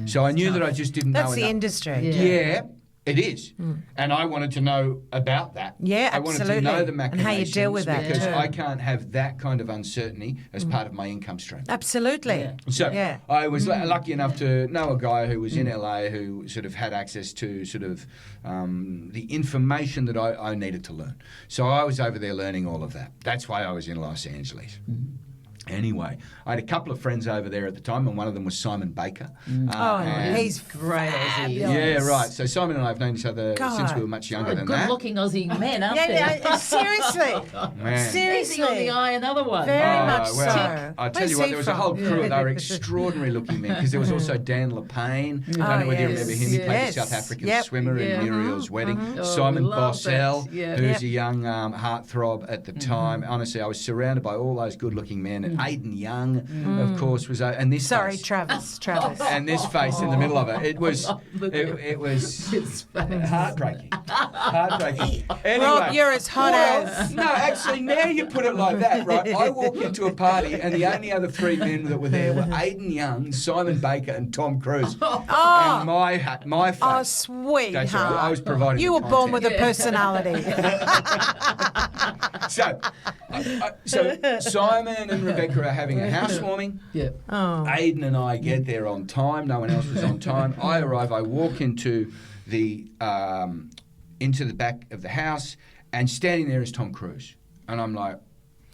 So I knew that I just didn't know enough. That's the industry. Yeah, it is. And I wanted to know about that. Yeah, I wanted absolutely. to know the And machinations. how you deal with that because too. I can't have that kind of uncertainty as part of my income stream. Absolutely. So Yeah. I was lucky enough to know a guy who was in LA who sort of had access to sort of the information that I needed to learn. So I was over there learning all of that. That's why I was in Los Angeles. Anyway, I had a couple of friends over there at the time, and one of them was Simon Baker. And- He's Great Aussie. yeah, right. So Simon and I have known each other since we were much younger than that. Good-looking Aussie men, aren't they? Yeah, seriously. Man. Easy on the eye, another one. Very much well, so. I tell Where's you what, he there was a from? whole crew. They were extraordinary looking men because there was also Dan Lapine. I don't know whether you remember him. He played the Yes. South African Yep. swimmer in Muriel's wedding. Oh, Simon love Bossell, that. Yeah. who's a young heartthrob at the time. Honestly, I was surrounded by all those good looking men. And Aidan Young, of course, was and this Sorry, face, Travis. and this face in the middle of it. It was It's heartbreaking. Heartbreaking. Anyway, Rob, you're as hot as. no, actually, now you put it like that, right? I walk into a party and the only other 3 men that were there were Aidan Young, Simon Baker, and Tom Cruise. Oh, And my face. oh, sweetheart. That's right. I was providing You the were born content. with a personality. So Simon and Rebecca are having a housewarming. Yeah. Oh. Aidan and I get there on time. No one else was on time. I arrive. I walk into the back of the house, and standing there is Tom Cruise, and I'm like.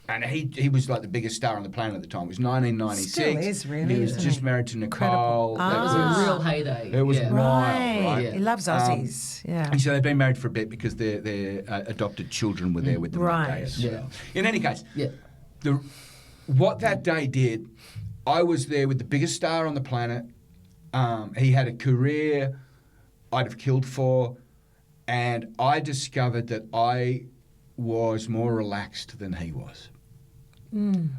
And he was like the biggest star on the planet at the time. It was 1996. Still is, really, He was isn't just he? married to Nicole. Incredible. That was a real heyday. It was yeah. wild, right? He loves Aussies. Yeah. And so they've been married for a bit because their adopted children were there with them that day Right. as Yeah. well. In any case, Yeah. what that day did, I was there with the biggest star on the planet. He had a career I'd have killed for, and I discovered that I was more relaxed than he was.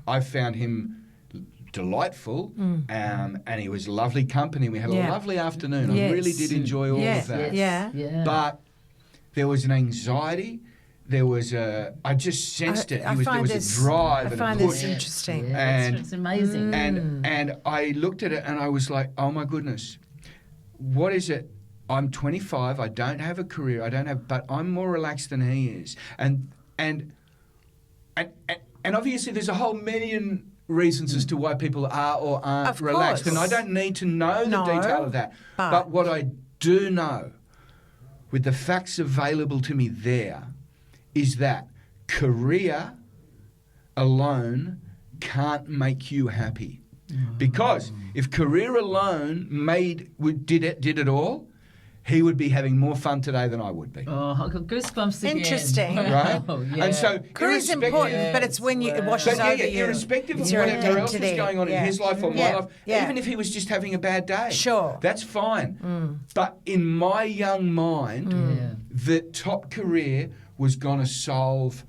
I found him delightful, and he was lovely company. We had a lovely afternoon. Yes. I really did enjoy all of that. Yeah. But there was an anxiety. There was I just sensed it. There was a drive and a find push. this interesting. Yeah, And- it's amazing. And I looked at it and I was like, oh my goodness, what is it? I'm 25. I don't have a career. But I'm more relaxed than he is. And obviously there's a whole million reasons as to why people are or aren't Of relaxed. course. And I don't need to know the No, detail of that. But what I do know, with the facts available to me there, is that career alone can't make you happy. Because if career alone did it all, he would be having more fun today than I would be. Oh, I've got goosebumps again. Interesting. Right? Wow, yeah. And so Career's important, but it's when it washes but over you. irrespective of It's your whatever else was identity. going on in his life or my Yeah. life, Yeah. even if he was just having a bad day, Sure. that's fine. But in my young mind, the top career was going to solve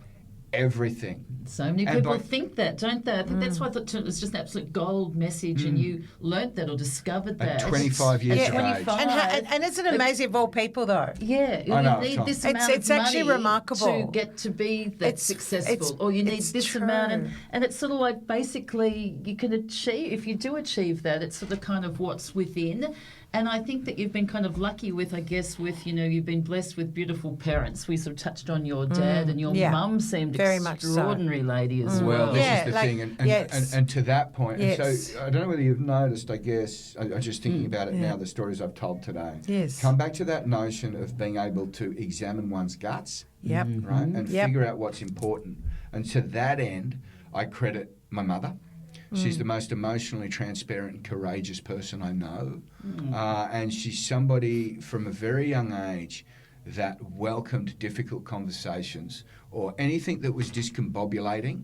everything. So many And people by- think that, don't they? I think that's why I thought it was just an absolute gold message, and you learnt that or discovered that. At 25 years of age. 25. And isn't it amazing of all people, though? Yeah, I know, you need Tom. this It's- amount it's of actually money remarkable. to get to be that It's- successful, or you need it's this amount, true. and it's sort of like basically you can achieve, if you do achieve that, it's sort of kind of what's within. And I think that you've been kind of lucky with, I guess, with, you've been blessed with beautiful parents. We sort of touched on your dad, and your yeah. mum seemed Very much so. extraordinary lady as Well, well. this Yeah, is the like- thing, and, yes. and to that point, and Yes. so I don't know whether you've noticed, I guess, I'm just thinking about it now, the stories I've told today. Yes. Come back to that notion of being able to examine one's guts, Yep. right, and Yep. figure out what's important. And to that end, I credit my mother. She's the most emotionally transparent and courageous person I know. And she's somebody from a very young age that welcomed difficult conversations or anything that was discombobulating.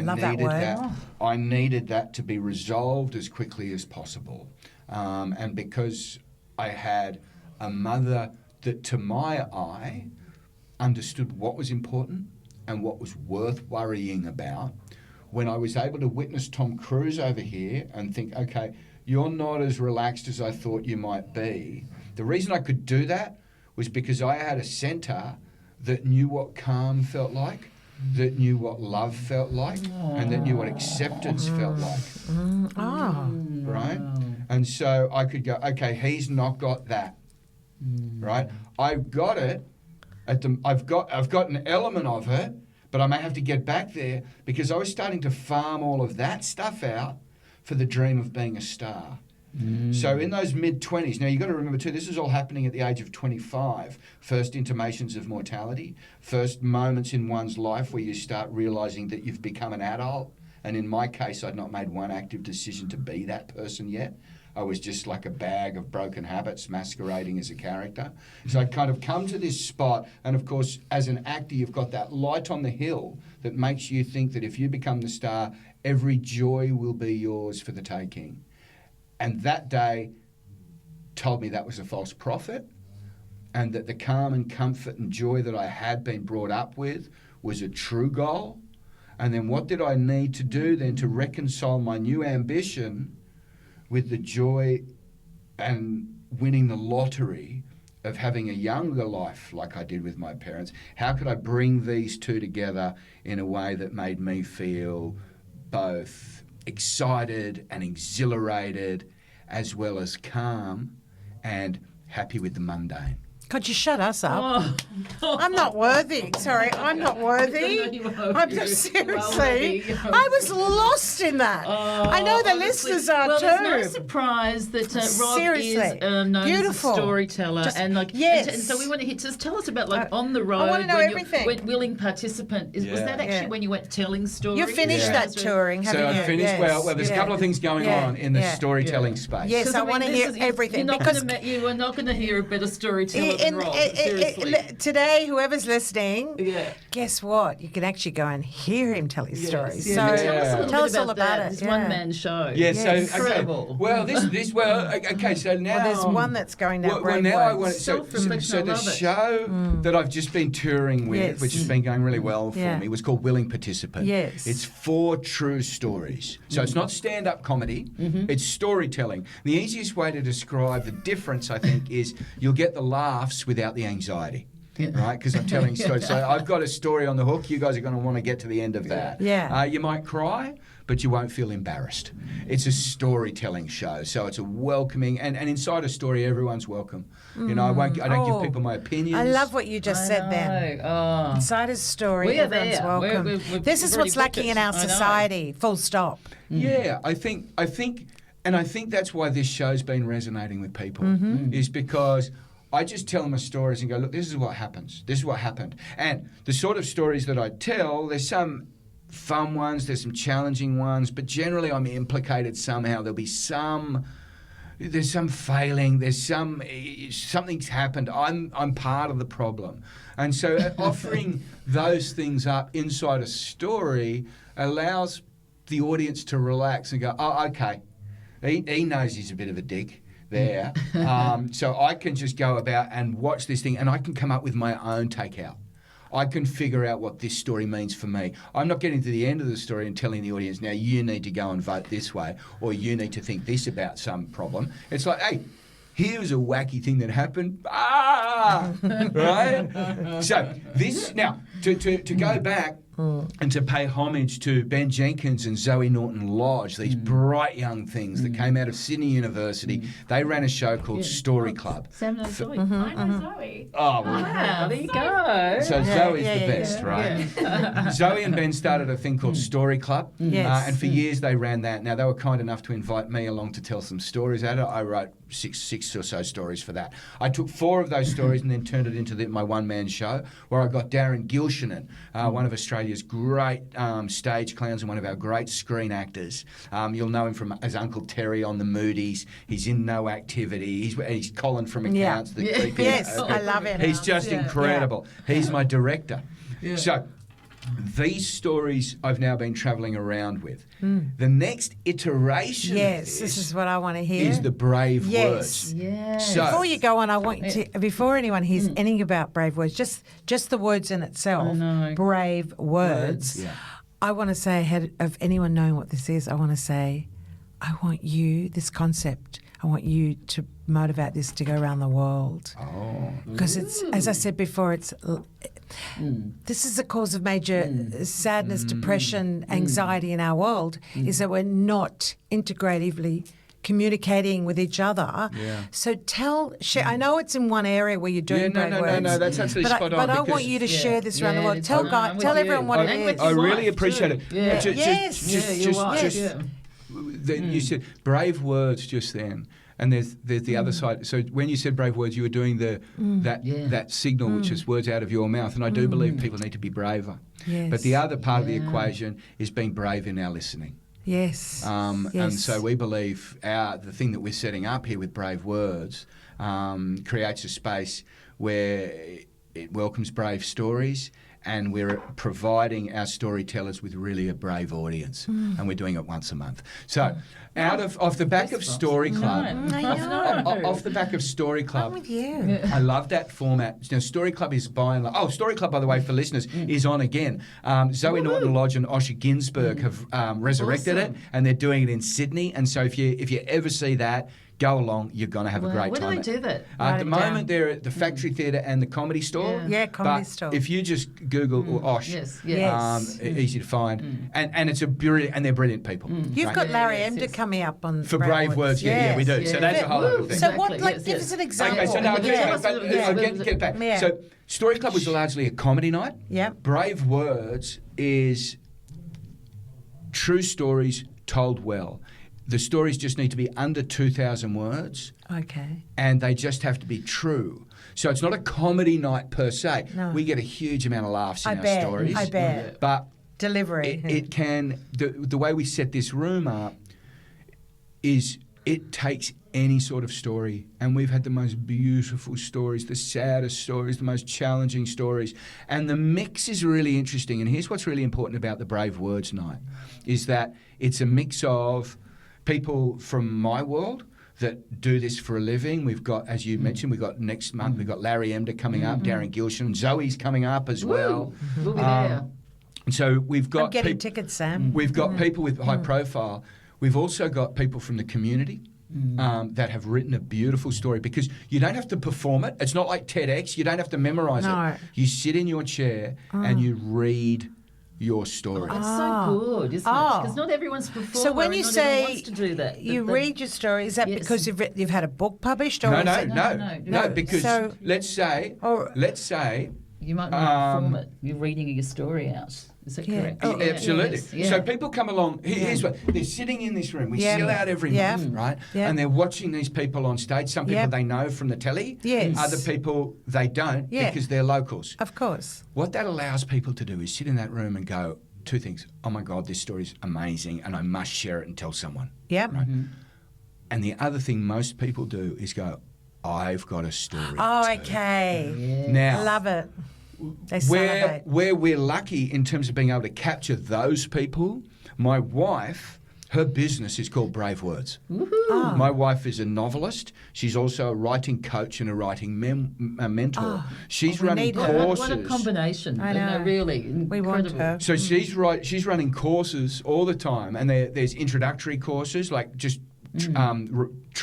Love that word. I needed that to be resolved as quickly as possible. And because I had a mother that, to my eye, understood what was important and what was worth worrying about, when I was able to witness Tom Cruise over here and think, okay, you're not as relaxed as I thought you might be. The reason I could do that was because I had a centre that knew what calm felt like, that knew what love felt like, and that knew what acceptance felt like. Right? And so I could go, okay, he's not got that. Right? I've got it. I've got an element of it, but I may have to get back there because I was starting to farm all of that stuff out for the dream of being a star. So in those mid-20s, now you've got to remember too, this is all happening at the age of 25. First intimations of mortality, first moments in one's life where you start realising that you've become an adult. And in my case, I'd not made one active decision to be that person yet. I was just like a bag of broken habits masquerading as a character. So I'd kind of come to this spot, and of course, as an actor, you've got that light on the hill that makes you think that if you become the star, every joy will be yours for the taking. And that day told me that was a false prophet, and that the calm and comfort and joy that I had been brought up with was a true goal. And then what did I need to do then to reconcile my new ambition with the joy and winning the lottery of having a younger life like I did with my parents? How could I bring these two together in a way that made me feel both excited and exhilarated, as well as calm and happy with the mundane? Could you shut us up? I'm not worthy. Sorry, I'm not worthy. I'm just seriously. I was lost in that. I know the Honestly, listeners are well, too. There's no surprise that Rob Seriously. is known Beautiful. as a storyteller, Just- and yes. and so we want to hear. Just tell us about on the road. I wanna know when everything. When willing participant was that actually Yeah. when you went telling stories? You finished Yeah. that touring, haven't So you? I finished, Yes. well, there's a Yeah. couple of things going Yeah. on in the Yeah. storytelling Yeah. space. Yes, 'Cause, I want to this hear is- everything. You're not because going to. You are not going to hear a better storyteller and Rob. Seriously. Today, whoever's listening, Yeah. guess what? You can actually go and hear him tell his story. Yeah. So Tell us all about that. it. It's Yeah. one-man show. Yeah, Yes. so Incredible. okay. Well, okay. So now Well, there's one that's going down Well, now I Bravewords. want Self-reflection, so I the love it. show that I've just been touring with, Yes. which has been going really well for Yeah. me, was called Willing Participant. Yes. It's 4 true stories. So it's not stand-up comedy, it's storytelling. The easiest way to describe the difference, I think, is you'll get the laughs without the anxiety. Right, because I'm telling stories. So I've got a story on the hook. You guys are going to want to get to the end of that. Yeah. You might cry, but you won't feel embarrassed. It's a storytelling show, so it's a welcoming, and inside a story, everyone's welcome. You know, I don't give people my opinions. I love what you just said then. Oh. Inside a story, We are everyone's there. welcome. we've This is what's already booked lacking it. in our I know. society. Full stop. Yeah, I think that's why this show's been resonating with people, is because I just tell them stories and go, look, this is what happens. This is what happened. And the sort of stories that I tell, there's some fun ones, there's some challenging ones, but generally I'm implicated somehow. There's some failing, something's happened. I'm part of the problem. And so offering those things up inside a story allows the audience to relax and go, oh, okay, he knows he's a bit of a dick there. So I can just go about and watch this thing and I can come up with my own takeout. I can figure out what this story means for me. I'm not getting to the end of the story and telling the audience, now you need to go and vote this way or you need to think this about some problem. It's like, hey, here's a wacky thing that happened. Right? So this, now, to go back and to pay homage to Ben Jenkins and Zoe Norton-Lodge, these bright young things that came out of Sydney University. They ran a show called Story Club. Sam knows Zoe. I know Zoe. Oh, well, Wow, there you go. so Zoe's the best, right? Yeah. Zoe and Ben started a thing called Story Club, Yes. and for years they ran that. Now, they were kind enough to invite me along to tell some stories at it. I wrote six or so stories for that. I took 4 of those stories and then turned it into my one-man show, where I got Darren Gilshanen, one of Australia's great stage clowns and one of our great screen actors. You'll know him as Uncle Terry on The Moodies. He's in No Activity. He's Colin from Accounts. The creepy Yes, I love him. He's just incredible. He's my director. Yeah. So these stories I've now been travelling around with. The next iteration of This is what I want to hear. is the Brave Yes. Words. Yes. So, Before you go on, I want you to, before anyone hears anything about brave words, just the words in itself, I know. brave words. Yeah. I want to say, ahead of anyone knowing what this is, I want to say, I want you, this concept, I want you to motivate this to go around the world. Oh. Because it's, as I said before, this is a cause of major sadness, depression, anxiety in our world, is that we're not integratively communicating with each other. Yeah. So share. I know it's in one area where you're doing brave words. No, that's absolutely But, spot but on. I want you to share this around the world. Tell I'm with everyone you. what And it with is. I your really wife, appreciate too. it. Yeah. Yes. Your wife, You said brave words just then, and there's the other side. So when you said brave words, you were doing that signal, which is words out of your mouth, and I do believe people need to be braver. Yes. But the other part of the equation is being brave in our listening. Yes. And Yes. so we believe the thing that we're setting up here with Brave Words creates a space where it welcomes brave stories, and we're providing our storytellers with really a brave audience, and we're doing it once a month. So, off the back of Story Club, off the back of Story Club, I'm with you. I love that format. Now, Story Club is by and large... Oh, Story Club, by the way, for listeners, is on again. Zoe Norton-Lodge and Osher Ginsberg have resurrected it, and they're doing it in Sydney. And so if you ever see that, go along. You're going to have a great time. Where do they do that? At the Write it moment, they're at the Factory Theatre and the Comedy Store. Yeah, Comedy But Store. if you just Google Osh, Yes. easy to find, and it's they're brilliant people. You've right? got Larry Yes, Emder yes. coming up on For Brave Words, yeah, we do. Yes. So that's a whole other thing. So what? Exactly, Like, yes, give yes. us an example. Okay, so no, Yeah. get back. Yeah. So Story Club was largely a comedy night. Yep. Brave Words is true stories told well. The stories just need to be under 2,000 words, Okay. and they just have to be true. So it's not a comedy night per se. No. We get a huge amount of laughs in I our bet. stories. I bet. But Delivery. it can, the way we set this room up is it takes any sort of story, and we've had the most beautiful stories, the saddest stories, the most challenging stories, and the mix is really interesting. And here's what's really important about the Brave Words Night, is that it's a mix of people from my world that do this for a living. We've got, as you mentioned, we've got next month, we've got Larry Emder coming up, Darren Gilshan, Zoe's coming up as well. We'll be there. So we've got I'm getting tickets, Sam. We've got people with high profile. We've also got people from the community that have written a beautiful story, because you don't have to perform it. It's not like TEDx. You don't have to memorize it. You sit in your chair and you read your story. That's so good, isn't it? Because not everyone's performer. So when you not say wants to do that, you read your story, is that because you've had a book published? Or No, because let's say you might not perform it. You're reading your story out. Is that correct? Oh, absolutely. Yes. So people come along. Here's what they're sitting in this room. We sell out every month, right? And they're watching these people on stage. Some people they know from the telly. Yes. Other people they don't because they're locals. Of course. What that allows people to do is sit in that room and go, two things. Oh my God, this story's amazing, and I must share it and tell someone. Yep. Right? And the other thing most people do is go, I've got a story. Oh, too. okay. Yeah. Now, I love it. They where celebrate. we're lucky in terms of being able to capture those people, my wife, her business is called Bravewords. My wife is a novelist. She's also a writing coach and a writing mentor. She's running courses. What a combination. I know. Really We incredible. want her. So she's running courses all the time, and there's introductory courses like just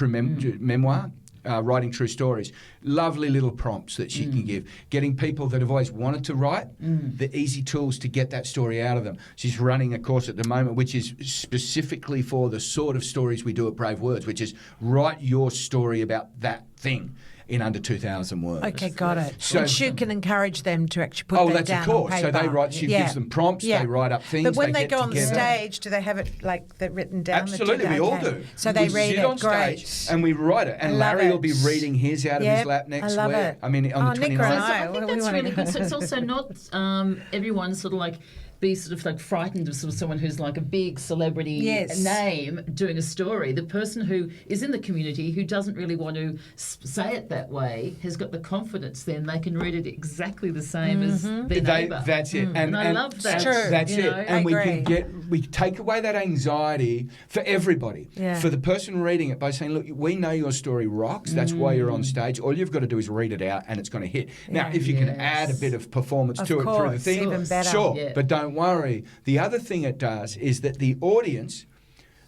memoir. Writing true stories, lovely little prompts that she can give, getting people that have always wanted to write the easy tools to get that story out of them. She's running a course at the moment which is specifically for the sort of stories we do at Brave Words, which is write your story about that thing in under 2,000 words. Okay, got it. So- and she can encourage them to actually put that that's down a course. on So paper. they write. She gives them prompts. They write up things. But when they get go on together. stage, do they have it like they're written down? Absolutely, we all do. So they we read sit it. on Great. stage and we write it. And I love Larry it. will be reading his out of his lap next I love week. it. I mean, on the 29th. Nicola and I we think that's wanna really go. good. So it's also not everyone sort of like be sort of like frightened of sort of someone who's like a big celebrity name doing a story. The person who is in the community who doesn't really want to say it that way has got the confidence. Then they can read it exactly the same as their neighbour. That's it. And I love that. True. That's you it. know. And I we take away that anxiety for everybody. Yeah. For the person reading it by saying, look, we know your story rocks. That's why you're on stage. All you've got to do is read it out and it's going to hit. Now, if you can add a bit of performance to it through the thing, even better. sure. Yeah. But don't worry. The other thing it does is that the audience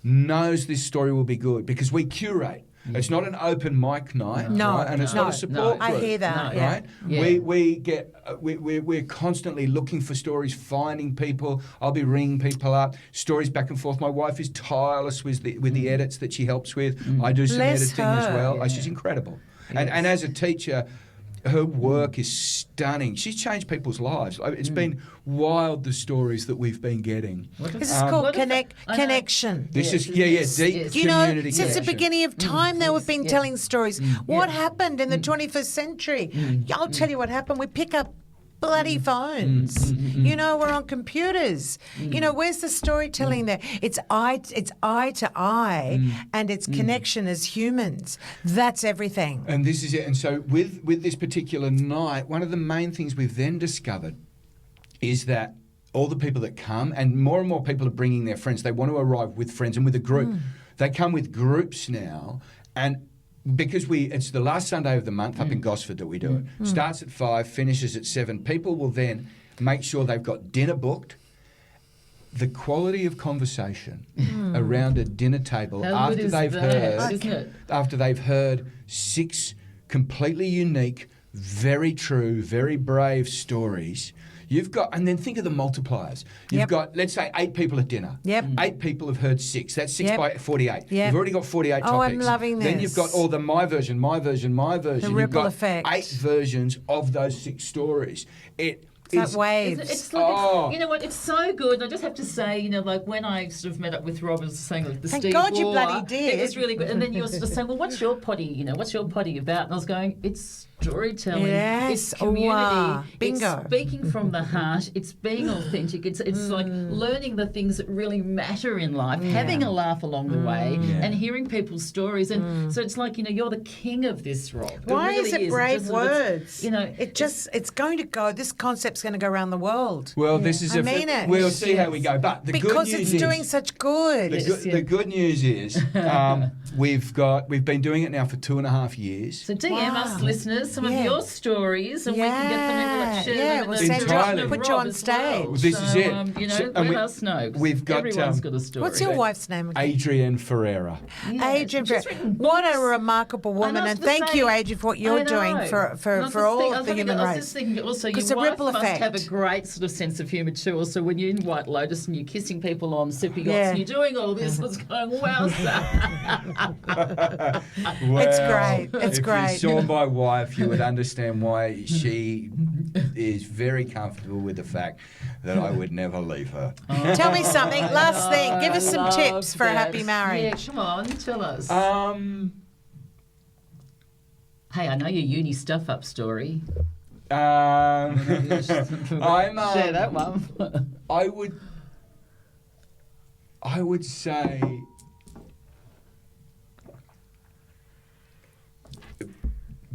knows this story will be good because we curate. It's not an open mic night, No, right? And it's not a support I group. hear that. No. Right? Yeah. We're constantly looking for stories, finding people. I'll be ringing people up, stories back and forth. My wife is tireless with the edits that she helps with. I do some Bless editing as her. well. Yeah. Oh, she's incredible. And as a teacher, her work is stunning. She's changed people's lives. It's been wild, the stories that we've been getting. This is called connection. This is deep You know, community since the connection. beginning of time, they have been telling stories. What happened in the 21st century? I'll tell you what happened. We pick up bloody phones. You know, we're on computers. You know, where's the storytelling there? It's eye to eye, and it's connection as humans. That's everything. And this is it. And so with this particular night, one of the main things we've then discovered is that all the people that come, and more people are bringing their friends. They want to arrive with friends and with a group. They come with groups now, and because it's the last Sunday of the month up in Gosford that we do it. Starts at 5, finishes at 7. People will then make sure they've got dinner booked. The quality of conversation around a dinner table How good is that? after they've heard 6 completely unique, very true, very brave stories. You've got, and then think of the multipliers. You've got, let's say, 8 people at dinner. 8 people have heard 6. That's 6 by 48. You've already got 48 topics. Oh, I'm loving this. Then you've got all the my version. The ripple You've got effect. 8 versions of those 6 stories. It's that waves. It's like, you know what, it's so good. And I just have to say, you know, like when I sort of met up with Rob, I was saying like the Thank Steve God you Waugh, bloody did. It was really good. And then you were sort of saying, well, what's your potty, you know, what's your potty about? And I was going, it's storytelling. Yes. It's community. Wow. Bingo. It's speaking from the heart. It's being authentic. It's like learning the things that really matter in life, having a laugh along the way, and hearing people's stories. And so it's like, you're the king of this, Rob. Why really is it brave words? It's It's going to go. This concept's going to go around the world. Well, this is it. We'll see how we go. But the good Because news it's doing such good. the good news is we've been doing it now for 2.5 years. So DM us, listeners, some of your stories, and we can get them in. Share them we'll in send Entirely. you, put you on stage. Well, this is it. Let us know. We've got, everyone's got a story. What's your wife's name again? Adrienne Ferreira. Adrienne Ferreira. What a remarkable woman. And thank you, Adrienne, for what you're doing for all of the human race. I was just thinking also, your It's a wife ripple must effect. have a great sort of sense of humour too. Also, when you're in White Lotus and you're kissing people on super yachts and you're doing all this, it's going, wowza. It's great. It's great. If you saw my wife, you would understand why she is very comfortable with the fact that I would never leave her. Tell me something. Last thing. Give us some tips for a happy marriage. Yeah, come on, tell us. Hey, I know your uni stuff-up story. I'm Share that one. I would say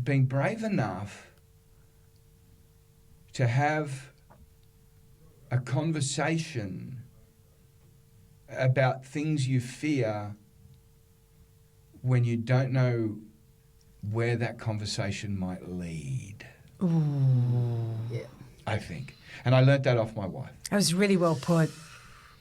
being brave enough to have a conversation about things you fear when you don't know where that conversation might lead. Yeah. I think. And I learnt that off my wife. That was really well put.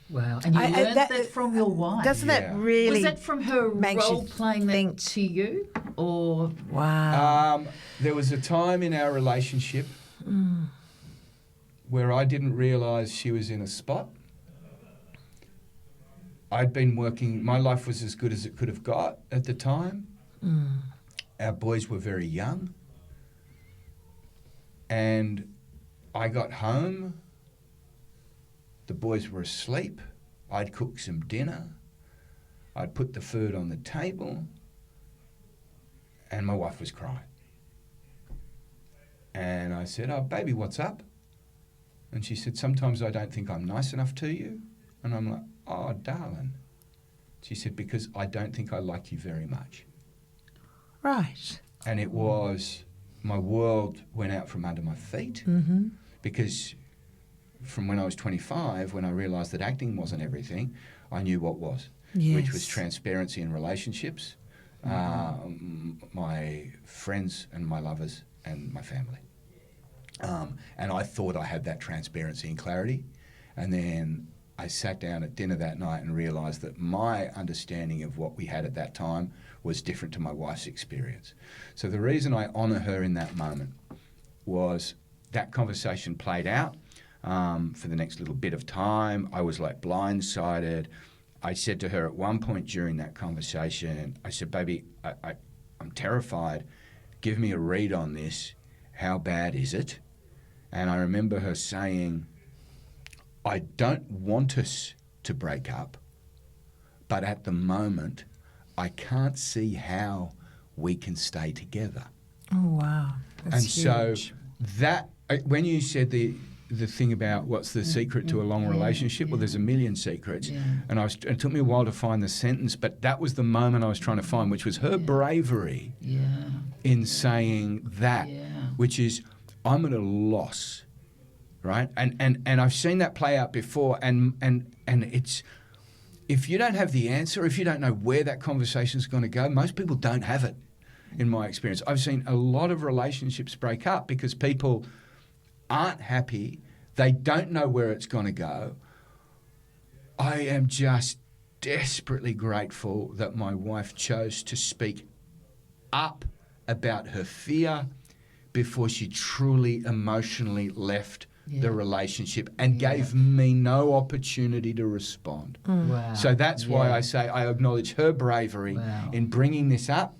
Wow. And you learned that from your wife? Doesn't that really Was that from her makes you role-playing that to you? Or... Wow. There was a time in our relationship where I didn't realise she was in a spot. I'd been working, my life was as good as it could have got at the time. Our boys were very young. And I got home, the boys were asleep, I'd cook some dinner, I'd put the food on the table, and my wife was crying. And I said, "Oh, baby, what's up?" And she said, "Sometimes I don't think I'm nice enough to you." And I'm like, "Oh, darling." She said, "Because I don't think I like you very much." Right. And it was, my world went out from under my feet because from when I was 25, when I realised that acting wasn't everything, I knew what was, which was transparency in relationships, my friends and my lovers and my family. And I thought I had that transparency and clarity. And then I sat down at dinner that night and realised that my understanding of what we had at that time was different to my wife's experience. So the reason I honour her in that moment was that conversation played out for the next little bit of time. I was like blindsided. I said to her at one point during that conversation, I said, "Baby, I'm terrified. Give me a read on this. How bad is it?" And I remember her saying, "I don't want us to break up, but at the moment, I can't see how we can stay together." Oh, wow. That's huge. So that, when you said the thing about what's the secret to a long relationship, well, there's a million secrets. And it took me a while to find the sentence, but that was the moment I was trying to find, which was her bravery in saying that, which is, I'm at a loss, right? And I've seen that play out before, and it's, if you don't have the answer, if you don't know where that conversation is going to go, most people don't have it, in my experience. I've seen a lot of relationships break up because people aren't happy. They don't know where it's going to go. I am just desperately grateful that my wife chose to speak up about her fear before she truly emotionally left the relationship and gave me no opportunity to respond. Wow. So that's why I say I acknowledge her bravery in bringing this up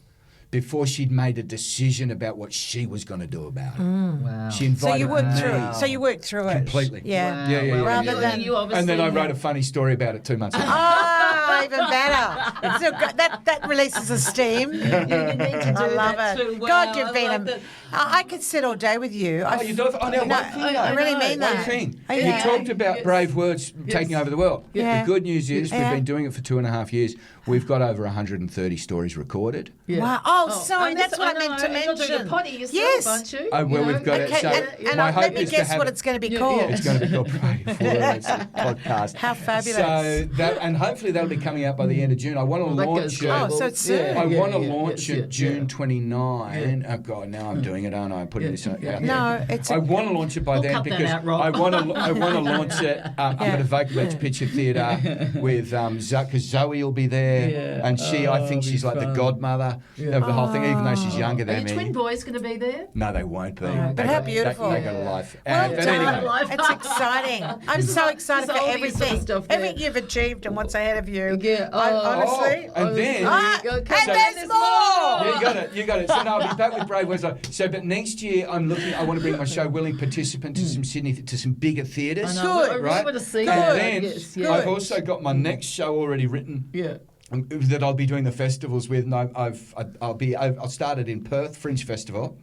before she'd made a decision about what she was going to do about it. Wow. She invited So you worked me. through it. So you worked through it. Completely. Yeah. Yeah. Rather than you obviously And then I wrote a funny story about it 2 months later. Ah, even better. It's so good. That releases the steam. You need to do I love that it. too. Wow, God, you've I been. like that. I could sit all day with you. Oh, you do? Oh, no, one thing, though. I really mean that. One thing. Oh, You yeah. talked about brave words taking over the world. Yeah. The good news is we've Yeah. been doing it for 2.5 years. We've got over 130 stories recorded. Yeah. Wow. Oh, sorry. and That's what I know, meant to and you're doing mention. a potty yourself, Yes. aren't you? Oh, well, You know? we've got it. Okay, So and my let hope me is to guess have what it- it's going to be Yeah, called. yeah. It's going to be called Bravewords Podcast. How fabulous. So that, and hopefully that'll be coming out by the end of June. I want to That launch goes it. Oh, so it's soon. I want to yeah, launch yes, it yeah, June 29. Oh God, now I'm doing it, aren't I? I'm putting this out there. No, it's. I want to launch it by We'll then cut that because out, Rob. I want to launch it up at Evocabeach Picture Theatre with Zoe, because Zoe will be there, Yeah. and she, I think it'll she's be like the fun. godmother of the whole thing, even though she's younger Are than your me. twin boys going to be there? No, they won't be. But They how got- beautiful. They got a life. Well But done. anyway, It's exciting. I'm This is so like- excited this for is all these sort of everything. stuff, yeah. Everything you've achieved and what's ahead of you. Yeah. Honestly. and then and So- there's more. Yeah, you got it. So no, I'll be back with Brave Words. So, but next year I want to bring my show willing participant to some Sydney, to some bigger theatres. I know, I really right? want to see And that. then Yes, yeah. I've also got my next show already written. Yeah. That I'll be doing the festivals with, and I'll start it in Perth Fringe Festival.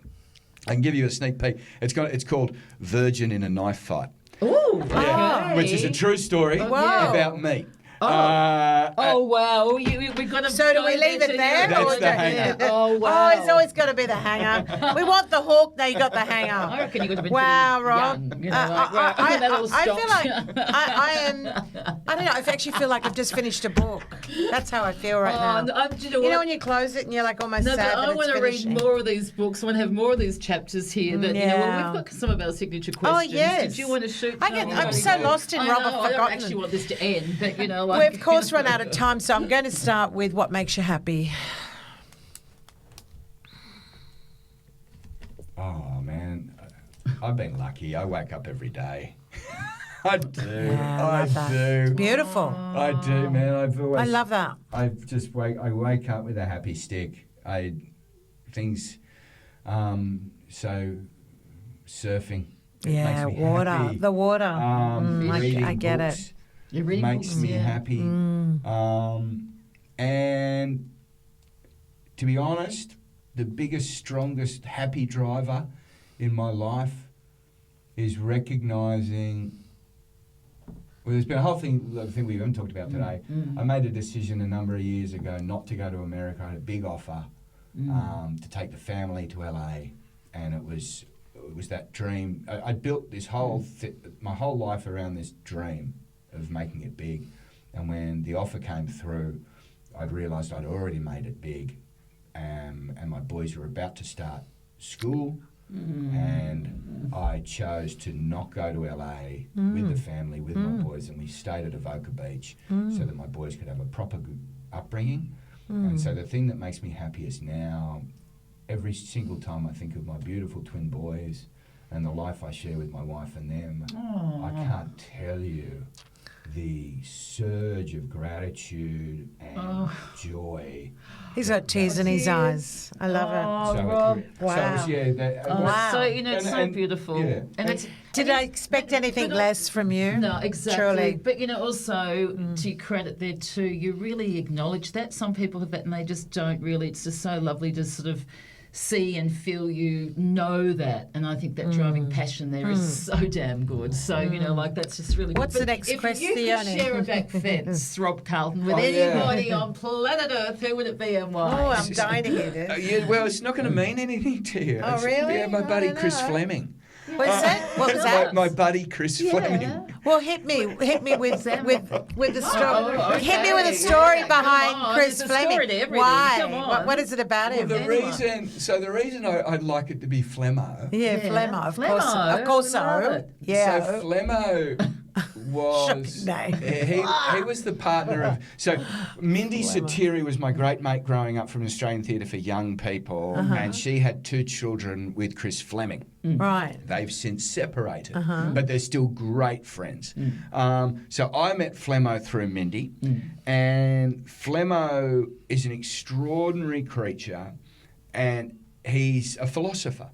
I can give you a sneak peek. It's called Virgin in a Knife Fight. Ooh, Yeah, okay. which is a true story Wow. about me. Oh wow! We've got to. So do we leave it there? That's or the hanger. Oh wow! Oh, it's always got to be the hanger. We want the hook. Now you got the hanger. I reckon you could have been Wow, pretty Rob. young, you know, like, I that all feel stopped. like I am. I don't know. I actually feel like I've just finished a book. That's how I feel right now. Do you know You know what? when you close it and you're like almost No, but sad that I it's want to read finishing. more of these books. I want to have more of these chapters here. That you know, well, Yeah. we've got some of our signature questions. yes. Did you want to shoot? I'm so lost in I Rob, know, I've I don't forgotten. actually want this to end, but you know, We like, of course run out of time, so I'm going to start with what makes you happy. Oh man, I've been lucky. I wake up every day. I do. Yeah, I I love that. do. It's beautiful. I do, man. I love that. I wake up with a happy stick. So surfing. It Yeah, makes me water. happy. The water. Reading I get books it. You're reading makes books, me yeah. happy. And to be honest, the biggest, strongest, happy driver in my life is recognising. Well, there's been a whole thing, the thing we haven't talked about today. I made a decision a number of years ago not to go to America. I had a big offer to take the family to LA, and it was that dream. I built this my whole life around this dream of making it big, and when the offer came through, I'd realised I'd already made it big, and my boys were about to start school. And I chose to not go to LA with the family, with my boys, and we stayed at Avoca Beach so that my boys could have a proper good upbringing. And so the thing that makes me happiest now, every single time I think of my beautiful twin boys and the life I share with my wife and them, I can't tell you the surge of gratitude and joy. He's got tears in his eyes. I love it. So Rob. Wow. wow. So you know, it's so beautiful. Yeah. And it's. Did I expect anything less from you? No, exactly. Truly. But you know, also to your credit there too, you really acknowledge that. Some people have that and they just don't really. It's just so lovely to sort of see and feel you know that. And I think that driving passion there is so damn good. So, you know, like that's just really What's good. the next question, If you could Leonie? share a back fence, Rob Carlton, with Oh, yeah. anybody on planet Earth, who would it be and why? Oh, I'm dying to hear this. Yeah, well, it's not going to mean anything to you. Oh, really? Yeah, my I buddy don't Chris know. Fleming. What's that? What was that? My buddy Chris Fleming. Well, hit me with the story. Oh, okay. Hit me with a story Yeah, behind come on. Chris There's a story Fleming. to everything. Why? Come on. What is it about Well, him? the reason I'd like it to be Flemmo. Yeah, Yeah. Flemmo, of Flemmo, course, of course I love so. it. Yeah. So Flemmo was Shocking name. he was the partner of Mindy Satiri was my great mate growing up from Australian Theatre for Young People, and she had 2 children with Chris Fleming. Right. They've since separated, but they're still great friends. So I met Flemmo through Mindy, and Flemmo is an extraordinary creature, and he's a philosopher.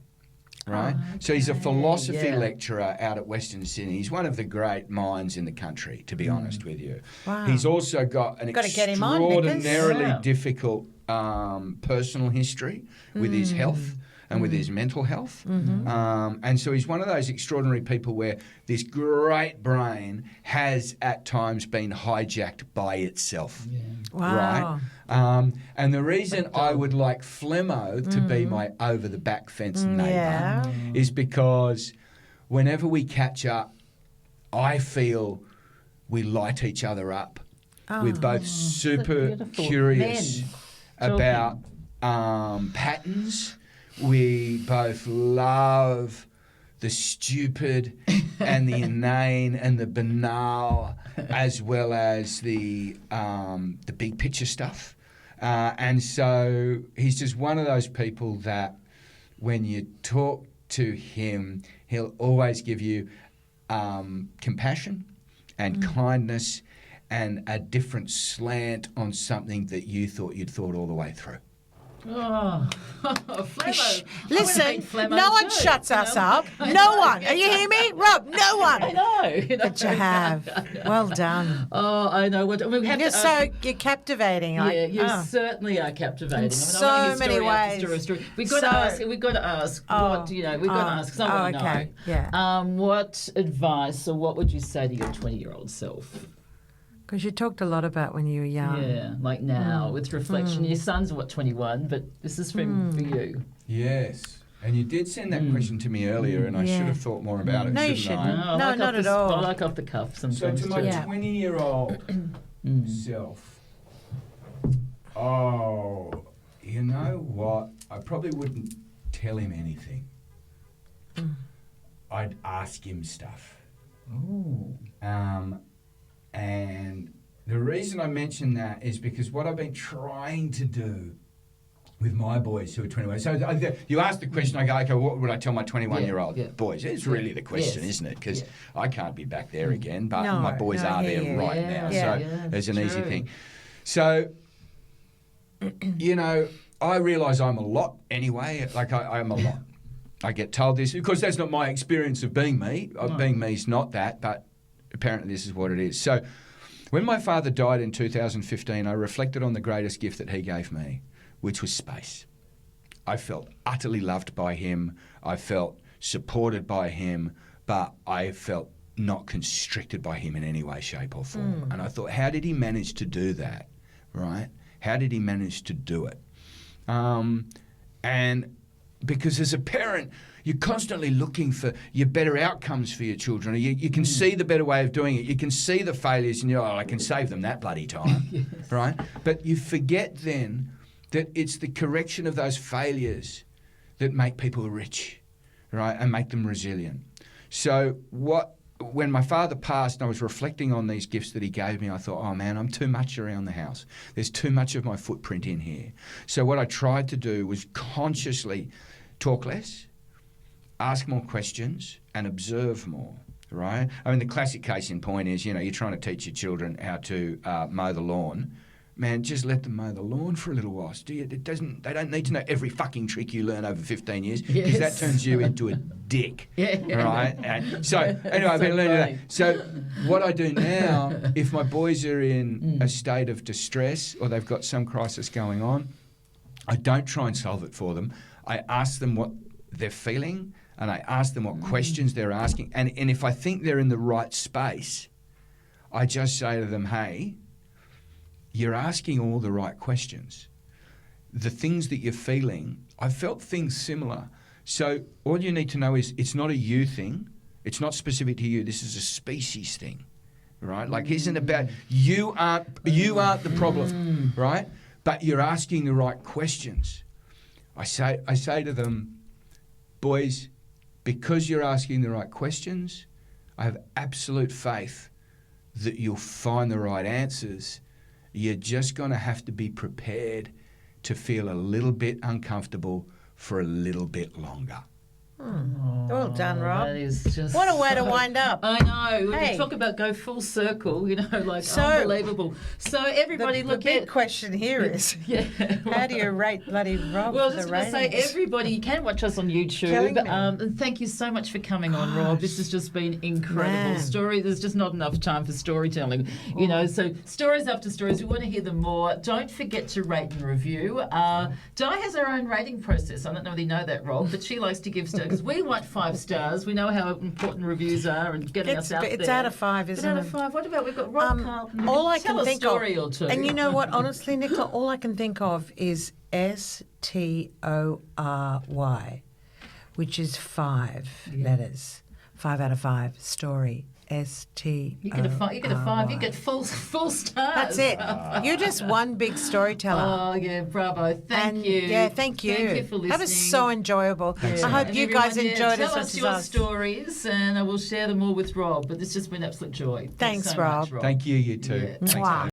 right? So he's a philosophy lecturer out at Western Sydney. He's one of the great minds in the country, to be honest with you. Wow. He's also got an Gotta get him on, Nickers. extraordinarily Yeah. difficult personal history with his health and with his mental health. And so he's one of those extraordinary people where this great brain has at times been hijacked by itself. Wow. Right? And the reason I would like Flemmo to be my over the back fence neighbour is because whenever we catch up, I feel we light each other up. We're both super beautiful. curious Men about patterns. We both love the stupid and the inane and the banal, as well as the big picture stuff. And so he's just one of those people that when you talk to him, he'll always give you compassion and kindness and a different slant on something that you thought you'd thought all the way through. Oh, Flemmo. Listen, no one shuts us up. No one. Are you hear me? Rob, no one. I know. But you have. Well done. Oh, I know. We have to, You're captivating. yeah, you certainly are captivating. In so many ways. We've got to ask. We've got to ask. What We've got to ask. 'Cause I want to know. Yeah. What advice or what would you say to your 20-year-old self? Because you talked a lot about when you were young. Yeah, like now with reflection. Your son's 21, but this is for you. Yes. And you did send that question to me earlier, and I should have thought more about it. No, you shouldn't shouldn't. I? No, not at all. I like off the cuff sometimes. So to my too. 20-year-old self, you know what? I probably wouldn't tell him anything. I'd ask him stuff. Ooh. And the reason I mention that is because what I've been trying to do with my boys who are 21. So you ask the question, I go, okay, what would I tell my 21-year-old boys? It's really the question, isn't it? Because I can't be back there again, but my boys are there right now. So there's an easy thing. So, you know, I realise I'm a lot anyway. Like I'm a lot. I get told this. Of course, that's not my experience of being me. Being me is not that, but apparently this is what it is. So when my father died in 2015, I reflected on the greatest gift that he gave me, which was space. I felt utterly loved by him. I felt supported by him, but I felt not constricted by him in any way, shape or form. And I thought, how did he manage to do that, right? How did he manage to do it? And because as a parent, you're constantly looking for your better outcomes for your children. You can see the better way of doing it. You can see the failures and you're like, I can save them that bloody time, right? But you forget then that it's the correction of those failures that make people rich, right, and make them resilient. So when my father passed and I was reflecting on these gifts that he gave me, I thought, oh man, I'm too much around the house. There's too much of my footprint in here. So what I tried to do was consciously talk less, ask more questions, and observe more, right? I mean, the classic case in point is, you're trying to teach your children how to mow the lawn. Man, just let them mow the lawn for a little while. They don't need to know every fucking trick you learn over 15 years because that turns you into a dick, right? And so anyway, I've been learning that. So what I do now, if my boys are in a state of distress or they've got some crisis going on, I don't try and solve it for them. I ask them what they're feeling and I ask them what questions they're asking. And if I think they're in the right space, I just say to them, hey, you're asking all the right questions. The things that you're feeling, I've felt things similar. So all you need to know is it's not a you thing. It's not specific to you. This is a species thing, right? Like, isn't about you aren't the problem, right? But you're asking the right questions. I say to them, boys, because you're asking the right questions, I have absolute faith that you'll find the right answers. You're just going to have to be prepared to feel a little bit uncomfortable for a little bit longer, Well done, Rob. That is just What a way to wind up. I know. When Hey. you talk about go full circle, like So- unbelievable. So everybody The look big at. question here is, Yeah. how do you rate bloody Rob Well, I for was the just going to say, ratings? everybody, you can watch us on Telling YouTube. me. And thank you so much for coming on, Rob. This has just been incredible. Man. Story. There's just not enough time for storytelling, So stories after stories. We want to hear them more. Don't forget to rate and review. Di has her own rating process. I don't know whether you know that, Rob, but she likes to give stars because we want 5 stars. We know how important reviews are and getting us out there. It's out of 5, It's isn't out it? of 5. What about we've got Rob Carlton? All I Tell can a think story of, or two. and you know what? Honestly, Nicola, all I can think of is STORY, which is 5 letters. 5 out of 5. Story. STORY. You get a 5. You get a 5. You get full stars. That's it. You're just one big storyteller. Oh yeah, bravo! Thank you. Yeah, thank you. Thank you for listening. That was so enjoyable. Thanks, I Sarah. hope And you guys everyone, enjoyed tell as much us as your us. stories, and I will share them all with Rob. But it's just been an absolute joy. Thanks, so Rob. much, Rob. Thank you, you too. Yeah. Thanks, Mwah. Alex.